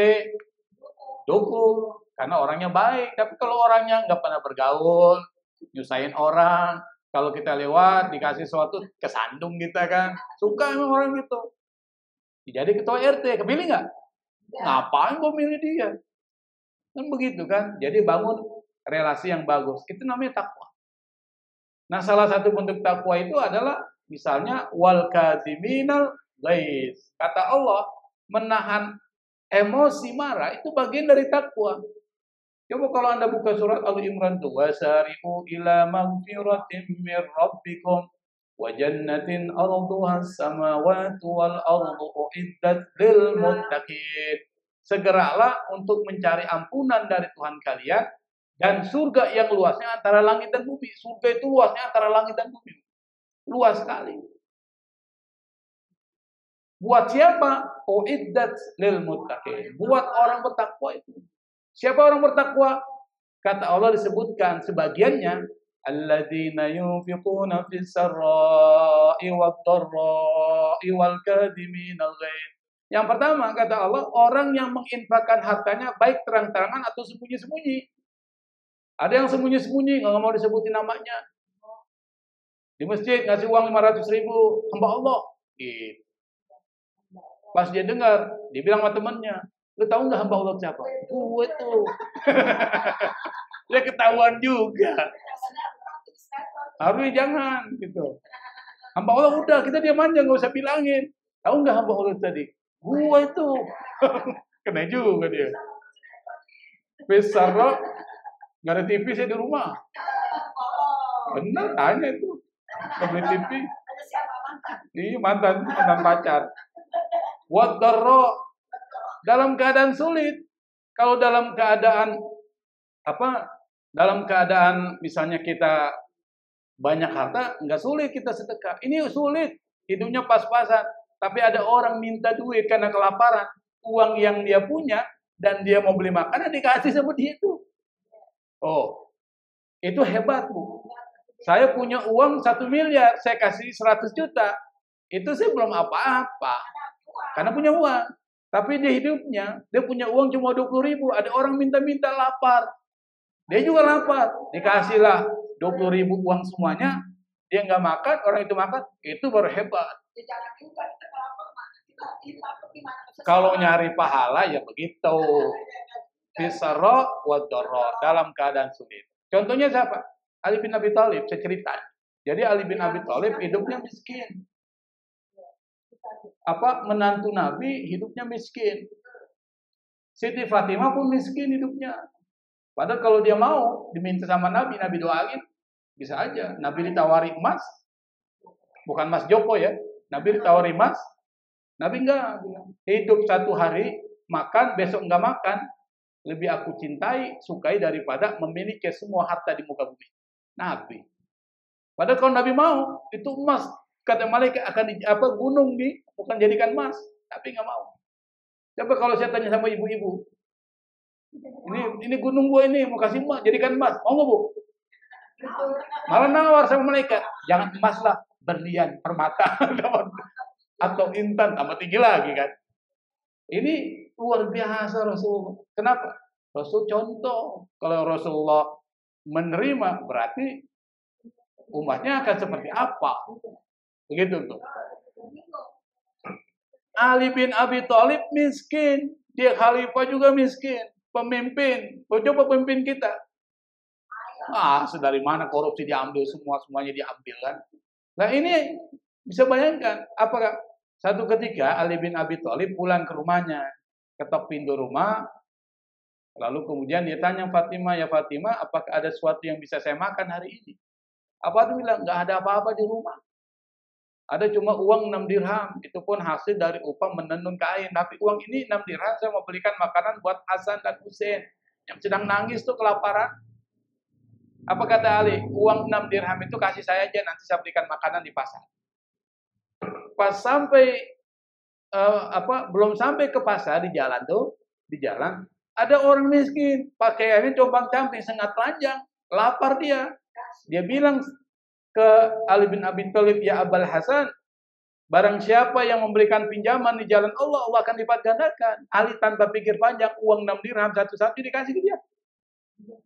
dukung, karena orangnya baik. Tapi kalau orangnya nggak pernah bergaul, nyusahin orang, kalau kita lewat dikasih sesuatu kesandung kita kan, suka emang orang gitu. Jadi ketua RT, kepilih nggak? Ngapain gue milih dia? Kan begitu kan. Jadi bangun relasi yang bagus. Itu namanya takwa. Nah, salah satu bentuk takwa itu adalah misalnya wal kadziminal ghaiz. Kata Allah, menahan emosi marah itu bagian dari takwa. Coba kalau Anda buka surat Al-Imran tuh, wasari'u ila magfiratin mir rabbikum wa jannatin arduha as-samawati wal ardu uiddat lil muttaqin. Segeralah untuk mencari ampunan dari Tuhan kalian dan surga yang luasnya antara langit dan bumi. Surga itu luasnya antara langit dan bumi. Luas sekali. Buat siapa? Uiddat lil muttaqin. Buat orang bertakwa itu. Siapa orang bertakwa? Kata Allah disebutkan sebagiannya alladzina yunfiquna fis sarra'i wad dharra'i wal kadhiminal ghaidz. Yang pertama kata Allah, orang yang menginfakkan hartanya baik terang-terangan atau sembunyi-sembunyi. Ada yang sembunyi-sembunyi, nggak mau disebutin namanya. Di masjid ngasih uang 500.000, hamba Allah. Gitu. Pas dia dengar, dia bilang sama temannya, lu tahu nggak hamba Allah siapa? Gue tuh. Dia ketahuan juga. Harusnya jangan gitu. Hamba Allah udah, kita diam aja, nggak usah bilangin. Tahu nggak hamba Allah tadi? Gue itu. Kena juga dia. Besar loh. Nggak ada TV saya di rumah. Bener, tanya itu. Beli TV. Iya, mantan pacar. Wadarro, dalam keadaan sulit. Kalau dalam keadaan apa? Dalam keadaan misalnya kita banyak harta, nggak sulit kita sedekah. Ini sulit, hidupnya pas-pasan. Tapi ada orang minta duit karena kelaparan, uang yang dia punya dan dia mau beli makanan dikasih seperti itu. Oh, itu hebat, Bu. Saya punya uang 1 miliar, saya kasih 100 juta. Itu saya belum apa-apa. Karena punya uang. Tapi di hidupnya, dia punya uang cuma 20.000. Ada orang minta-minta lapar. Dia juga lapar. Dikasihlah 20.000 uang semuanya. Dia nggak makan, orang itu makan. Itu baru hebat. Kalau nyari pahala ya begitu. Fisara wa dharra, dalam keadaan sulit. Contohnya siapa? Ali bin Abi Thalib, saya cerita. Jadi Ali bin Abi Thalib hidupnya miskin. Menantu Nabi hidupnya miskin. Siti Fatimah pun miskin hidupnya. Padahal kalau dia mau diminta sama Nabi, Nabi doain, bisa aja. Nabi ditawari emas, bukan Mas Joko ya. Nabi ditawari emas, Nabi enggak bilang. Hidup 1 hari, makan, besok enggak makan, lebih aku cintai, sukai daripada memiliki semua harta di muka bumi. Nabi. Padahal kalau Nabi mau, itu emas. Kata malaikat akan gunung bukan jadikan emas, tapi nggak mau. Coba kalau saya tanya sama ibu-ibu, ini gunung gua ini mau kasih emas, jadikan emas, mau nggak Bu? Malah nawar sama malaikat, jangan emas lah, berlian, permata, atau intan, tambah tinggi lagi kan. Ini luar biasa Rasulullah. Kenapa? Rasul contoh. Kalau Rasulullah menerima, berarti umatnya akan seperti apa? Begitu tuh. Ali bin Abi Thalib miskin, dia khalifah juga miskin, pemimpin. Coba pemimpin kita. Dari mana korupsi diambil semuanya diambil kan? Nah ini bisa bayangkan, apakah satu ketika Ali bin Abi Thalib pulang ke rumahnya, ketok pintu rumah, lalu kemudian dia tanya Fatimah, ya Fatimah, apakah ada sesuatu yang bisa saya makan hari ini? Apa tuh bilang, nggak ada apa-apa di rumah. Ada cuma uang 6 dirham, itu pun hasil dari upah menenun kain. Tapi uang ini 6 dirham saya mau belikan makanan buat Hasan dan Husain yang sedang nangis tuh kelaparan. Apa kata Ali? Uang 6 dirham itu kasih saya aja, nanti saya belikan makanan di pasar. Pas sampai belum sampai ke pasar di jalan, ada orang miskin, pakaiannya compang-camping, sengat telanjang, lapar dia. Dia bilang ke Ali bin Abi Thalib, ya Abul Hasan, barang siapa yang memberikan pinjaman di jalan Allah, Allah akan lipat gandakan. Ali tanpa pikir panjang, uang 6 dirham satu-satu dikasih ke dia.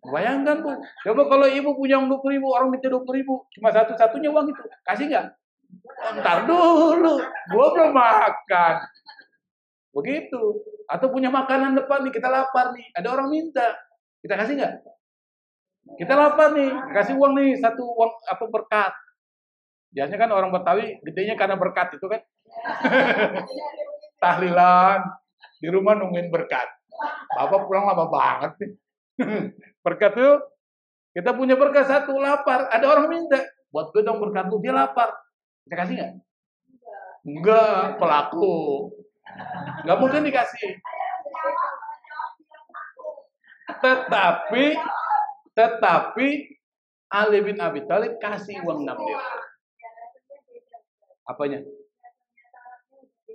Bayangkan Bu, coba kalau ibu punya uang 20.000, orang minta 20.000, cuma satu-satunya uang itu, kasih nggak? Ntar dulu, gua belum makan. Begitu. Atau punya makanan depan nih, kita lapar nih, ada orang minta, kita kasih nggak? Kita lapar nih, kasih uang nih, satu uang berkat. Biasanya kan orang Betawi gedenya karena berkat itu kan. Tahlilan di rumah nungguin berkat. Bapak pulang lama banget nih. Berkat itu kita punya berkat satu, lapar, ada orang minta, buat gue dong berkat lu, dia lapar. Kita kasih nggak? Enggak, pelaku. Nggak mungkin dikasih. Tetapi Ali bin Abi Thalib kasih uang 6 dirham. Apanya?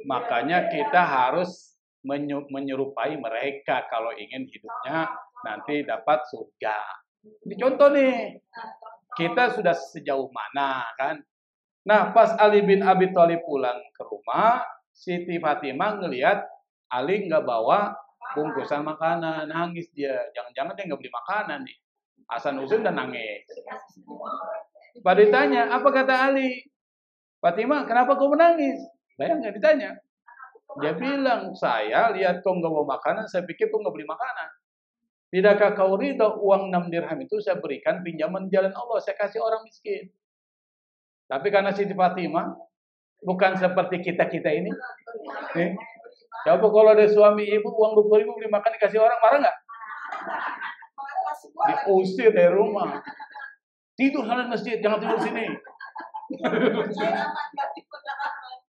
Makanya kita harus menyerupai mereka kalau ingin hidupnya nanti dapat surga. Ini contoh nih. Kita sudah sejauh mana kan? Nah, pas Ali bin Abi Thalib pulang ke rumah, Siti Fatimah ngelihat Ali nggak bawa bungkusan makanan, nangis dia. Jangan-jangan dia nggak beli makanan nih. Hasan Husain udah nangis. Pada ditanya, apa kata Ali? Fatimah, kenapa kau menangis? Bayangkan ditanya. Dia bilang, saya lihat kau nggak bawa makanan, saya pikir kau nggak beli makanan. Tidakkah kau ridho uang 6 dirham itu saya berikan pinjaman jalan Allah, saya kasih orang miskin. Tapi karena Siti Fatimah bukan seperti kita-kita ini. Coba kalau ada suami ibu uang 20.000 beli makan dikasih orang, marah nggak? Diusir dari rumah. Tidur sana masjid, jangan tidur sini.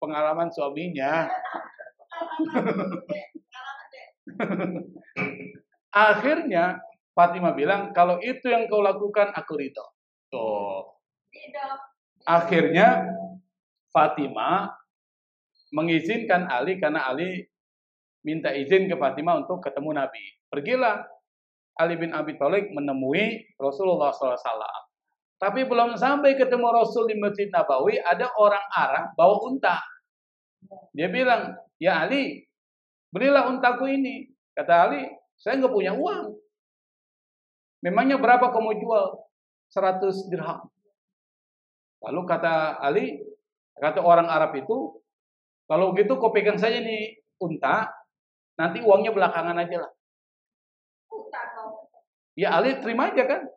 Pengalaman suaminya. Akhirnya Fatimah bilang, kalau itu yang kau lakukan, aku ridho. Tuh. Akhirnya Fatimah mengizinkan Ali karena Ali minta izin ke Fatimah untuk ketemu Nabi. Pergilah Ali bin Abi Thalib menemui Rasulullah SAW. Tapi belum sampai ketemu Rasul di Masjid Nabawi, ada orang Arab bawa unta. Dia bilang, ya Ali, belilah untaku ini. Kata Ali, saya nggak punya uang. Memangnya berapa kamu jual? 100 dirham. Lalu kata Ali, kata orang Arab itu, kalau gitu kau pegang saja nih unta, nanti uangnya belakangan aja lah. Ya Ali terima aja kan.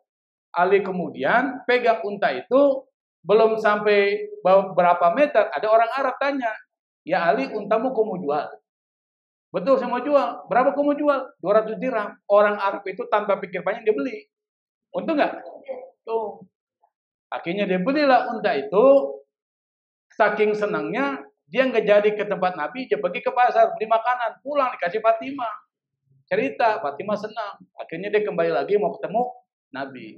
Ali kemudian pegang unta itu, belum sampai berapa meter, ada orang Arab tanya, ya Ali, untamu kau mau jual? Betul, saya mau jual. Berapa kau mau jual? 200 dirham. Orang Arab itu tanpa pikir panjang dia beli. Untung nggak? Tuh. Akhirnya dia belilah unta itu. Saking senangnya, dia nggak jadi ke tempat Nabi, dia pergi ke pasar, beli makanan, pulang dikasih Fatimah. Cerita, Fatimah senang. Akhirnya dia kembali lagi mau ketemu Nabi.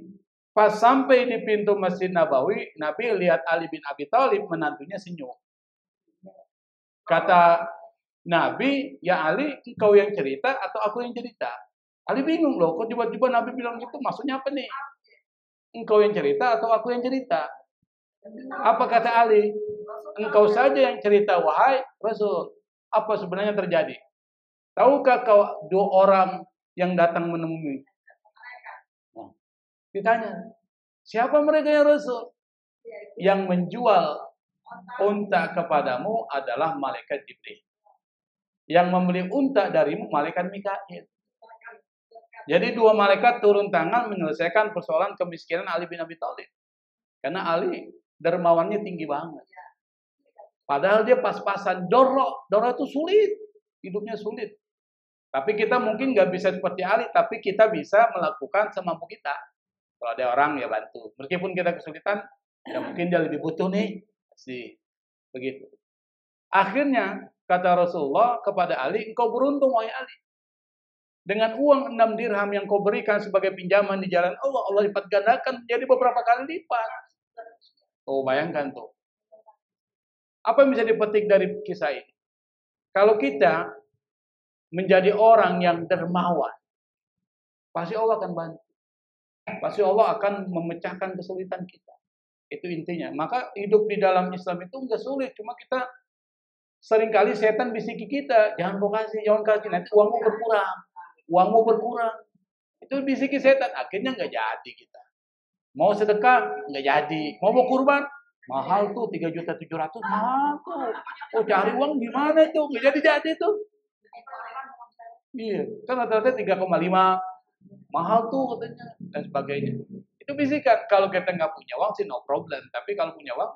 Pas sampai di pintu Masjid Nabawi, Nabi lihat Ali bin Abi Thalib, menantunya senyum. Kata Nabi, ya Ali, engkau yang cerita atau aku yang cerita? Ali bingung loh, kok tiba-tiba Nabi bilang gitu, maksudnya apa nih? Engkau yang cerita atau aku yang cerita? Apa kata Ali? Engkau saja yang cerita, wahai Rasul. Apa sebenarnya terjadi? Tahukah kau dua orang yang datang menemui? Ditanya, siapa mereka ya Rasul? Yang menjual unta kepadamu adalah malaikat Jibril. Yang membeli unta darimu malaikat Mikail. Jadi dua malaikat turun tangan menyelesaikan persoalan kemiskinan Ali bin Abi Thalib. Karena Ali dermawannya tinggi banget. Padahal dia pas-pasan. Doro itu sulit. Hidupnya sulit. Tapi kita mungkin nggak bisa seperti Ali, tapi kita bisa melakukan semampu kita. Kalau ada orang ya bantu. Meskipun kita kesulitan, ya mungkin dia lebih butuh nih. Sih. Begitu. Akhirnya kata Rasulullah kepada Ali, engkau beruntung wahai Ali. Dengan uang 6 dirham yang kau berikan sebagai pinjaman di jalan Allah, Allah lipat gandakan menjadi beberapa kali lipat. Oh, bayangkan tuh. Apa yang bisa dipetik dari kisah ini? Kalau kita menjadi orang yang dermawan, pasti Allah akan bantu. Pasti Allah akan memecahkan kesulitan kita. Itu intinya. Maka hidup di dalam Islam itu enggak sulit. Cuma kita seringkali setan bisiki kita. Jangan kasih. Nanti uangmu berkurang. Itu bisiki setan. Akhirnya enggak jadi kita. Mau sedekah? Enggak jadi. Mau kurban? Mahal tuh. 3.700.000. Mahal tuh. Oh, cari uang gimana tuh? Enggak jadi tuh. Iya. Kan rata-rata 3,5. Mahal tuh katanya dan sebagainya. Itu bisikan. Kalau kita nggak punya uang sih no problem. Tapi kalau punya uang,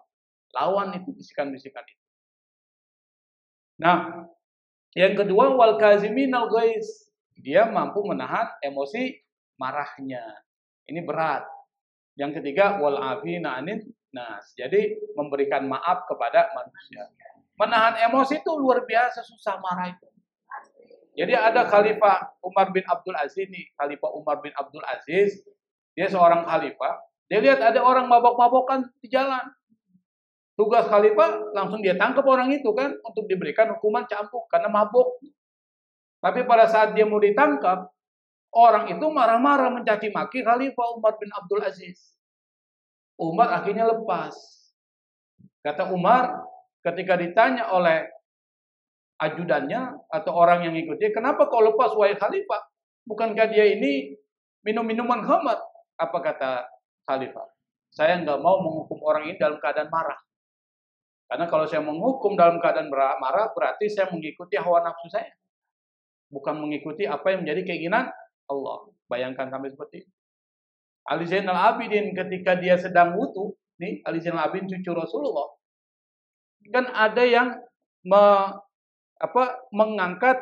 lawan itu bisikan-bisikan itu. Nah, yang kedua wal kaziminal ghaiz. Dia mampu menahan emosi marahnya. Ini berat. Yang ketiga wal afina anin nas. Jadi memberikan maaf kepada manusia. Menahan emosi itu luar biasa susah marah itu. Jadi ada Khalifah Umar bin Abdul Aziz nih, Khalifah Umar bin Abdul Aziz, dia seorang khalifah, dia lihat ada orang mabok-mabokan di jalan. Tugas khalifah langsung dia tangkap orang itu kan, untuk diberikan hukuman cambuk karena mabok. Tapi pada saat dia mau ditangkap, orang itu marah-marah mencaci maki Khalifah Umar bin Abdul Aziz. Umar akhirnya lepas. Kata Umar, ketika ditanya oleh ajudannya atau orang yang ikutnya, kenapa kau lepas wahai khalifah? Bukankah dia ini minum minuman khamar? Apa kata khalifah? Saya nggak mau menghukum orang ini dalam keadaan marah. Karena kalau saya menghukum dalam keadaan marah, berarti saya mengikuti hawa nafsu saya. Bukan mengikuti apa yang menjadi keinginan Allah. Bayangkan sampai seperti itu. Ali Zainal Abidin ketika dia sedang wudu, nih Ali Zainal Abidin cucu Rasulullah. Kan ada yang mengangkat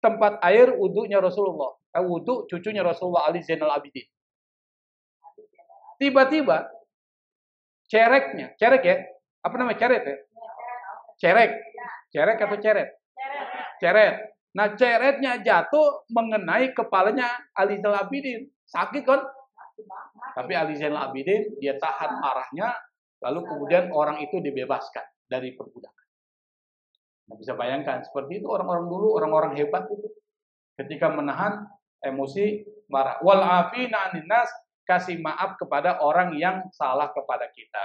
tempat air wudunya Rasulullah. Wudu cucunya Rasulullah Ali Zainal Abidin. Tiba-tiba cerek ya? Apa namanya cerek ya? Cerek atau ceret? Ceret. Nah, ceretnya jatuh mengenai kepalanya Ali Zainal Abidin. Sakit kan? Tapi Ali Zainal Abidin, dia tahan marahnya, lalu kemudian orang itu dibebaskan dari perbudakan. Nah, bisa bayangkan, seperti itu orang-orang dulu, orang-orang hebat itu. Ketika menahan emosi marah. Wal afina 'anin nas, kasih maaf kepada orang yang salah kepada kita.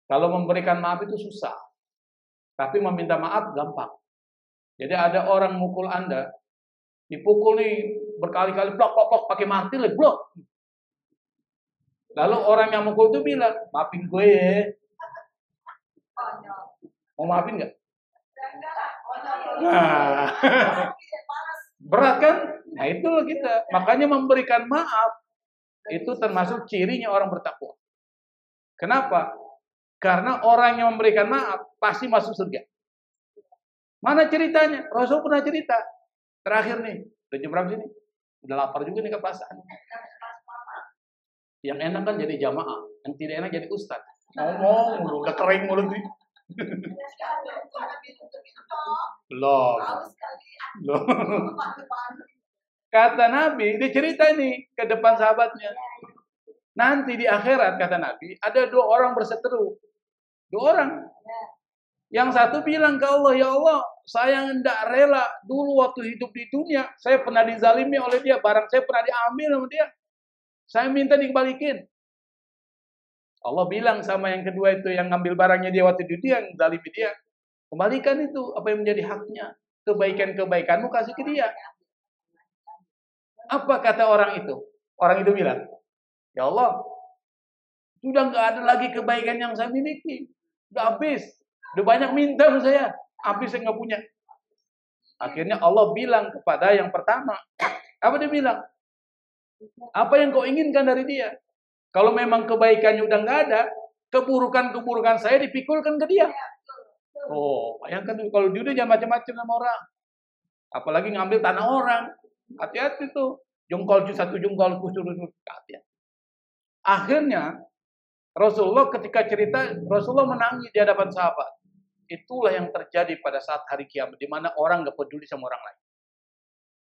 Kalau memberikan maaf itu susah. Tapi meminta maaf gampang. Jadi ada orang mukul Anda, dipukul nih berkali-kali, blok, blok, blok, pakai martil, blok. Lalu orang yang mukul itu bilang, maafin gue ya. Mau maafin nggak? Nah, berat kan? Nah itulah kita. Makanya memberikan maaf itu termasuk cirinya orang bertakwa. Kenapa? Karena orang yang memberikan maaf pasti masuk surga. Mana ceritanya? Rasul pernah cerita. Terakhir nih, udah jam berapa sini? Udah lapar juga nih kepasaan. Yang enak kan jadi jamaah, yang tidak enak jadi ustaz. Ngomong, udah kering mulut nih. Belum. Belum. Kata Nabi, dia cerita nih ke depan sahabatnya. Nanti di akhirat, kata Nabi, ada 2 orang berseteru. 2 orang. Yang satu bilang ke Allah, ya Allah, saya tidak rela dulu waktu hidup di dunia, saya pernah dizalimi oleh dia, barang saya pernah diambil sama dia. Saya minta dikembalikan. Allah bilang sama yang kedua itu, yang ngambil barangnya dia waktu di dunia, yang zalimi dia, kembalikan itu, apa yang menjadi haknya. Kebaikan-kebaikanmu kasih ke dia. Apa kata orang itu? Orang itu bilang, ya Allah, sudah nggak ada lagi kebaikan yang saya miliki. Sudah habis. Udah banyak minta sama saya. Habis saya nggak punya. Akhirnya Allah bilang kepada yang pertama. Apa dia bilang? Apa yang kau inginkan dari dia? Kalau memang kebaikannya udah nggak ada, keburukan-keburukan saya dipikulkan ke dia. Oh, bayangkan kalau dia udah jangan macam-macam sama orang. Apalagi ngambil tanah orang. Hati-hati tuh. Satu jengkol kusur. Hati-hati. Akhirnya, Rasulullah ketika cerita, Rasulullah menangis di hadapan sahabat. Itulah yang terjadi pada saat hari kiamat, di mana orang nggak peduli sama orang lain.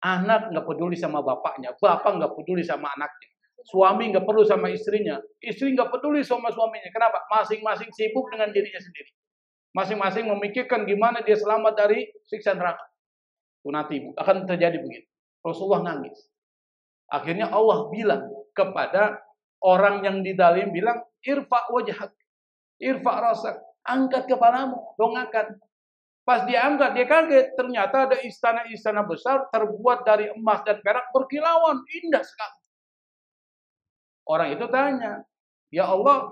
Anak nggak peduli sama bapaknya, bapak nggak peduli sama anaknya, suami nggak peduli sama istrinya, istri nggak peduli sama suaminya. Kenapa? Masing-masing sibuk dengan dirinya sendiri. Masing-masing memikirkan gimana dia selamat dari siksa neraka. Itu nanti akan terjadi begitu. Rasulullah nangis. Akhirnya Allah bilang kepada orang yang dizalim, bilang, irfa wajhak, irfa rasak, angkat kepalamu, dongakkan. Pas dia angkat, dia kaget. Ternyata ada istana-istana besar terbuat dari emas dan perak berkilauan, indah sekali. Orang itu tanya, ya Allah,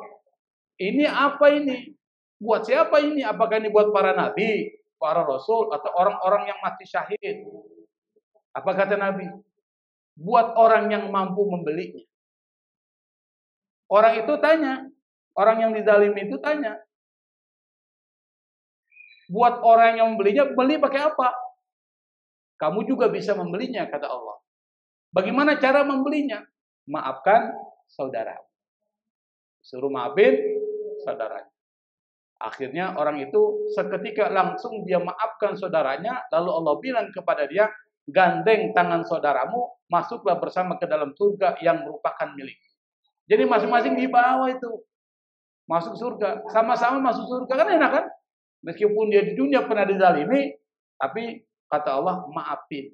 ini apa ini? Buat siapa ini? Apakah ini buat para nabi, para rasul, atau orang-orang yang mati syahid? Apa kata Nabi? Buat orang yang mampu membelinya. Orang itu tanya, orang yang dizalimi itu tanya, buat orang yang membelinya, beli pakai apa? Kamu juga bisa membelinya, kata Allah. Bagaimana cara membelinya? Maafkan saudara. Suruh maafin saudaranya. Akhirnya orang itu seketika langsung dia maafkan saudaranya, lalu Allah bilang kepada dia, gandeng tangan saudaramu, masuklah bersama ke dalam surga yang merupakan milik. Jadi masing-masing di bawah itu masuk surga, sama-sama masuk surga, kan enak kan? Meskipun dia di dunia pernah dizalimi, tapi kata Allah maafin.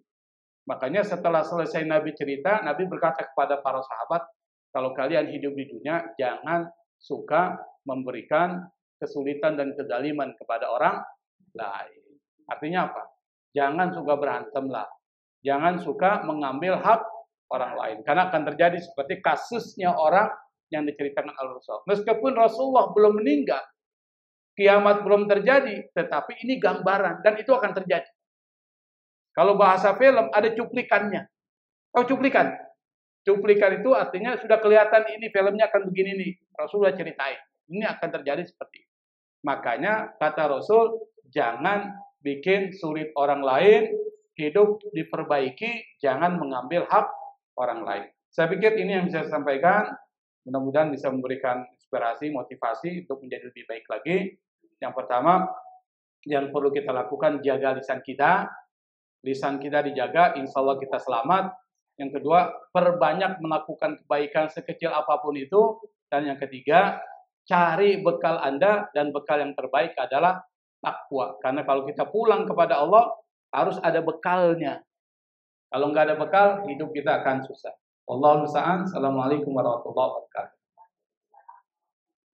Makanya setelah selesai Nabi cerita, Nabi berkata kepada para sahabat, kalau kalian hidup di dunia, jangan suka memberikan kesulitan dan kezaliman kepada orang lain. Artinya apa? Jangan suka berantem lah. Jangan suka mengambil hak orang lain. Karena akan terjadi seperti kasusnya orang yang diceritakan Al-Rasul. Meskipun Rasulullah belum meninggal, kiamat belum terjadi, tetapi ini gambaran dan itu akan terjadi. Kalau bahasa film ada cuplikannya. Oh, cuplikan. Cuplikan itu artinya sudah kelihatan ini filmnya akan begini nih. Rasulullah ceritain. Ini akan terjadi seperti itu. Makanya kata Rasul, jangan bikin sulit orang lain, hidup diperbaiki, jangan mengambil hak orang lain. Saya pikir ini yang bisa saya sampaikan. Mudah-mudahan bisa memberikan inspirasi, motivasi untuk menjadi lebih baik lagi. Yang pertama, yang perlu kita lakukan, jaga lisan kita. lisan kita dijaga, insya Allah kita selamat. Yang kedua, perbanyak melakukan kebaikan sekecil apapun itu. Dan yang ketiga, cari bekal Anda, dan bekal yang terbaik adalah takwa. Karena kalau kita pulang kepada Allah, harus ada bekalnya. Kalau nggak ada bekal, hidup kita akan susah. Wallahu musta'an. Assalamualaikum warahmatullahi wabarakatuh.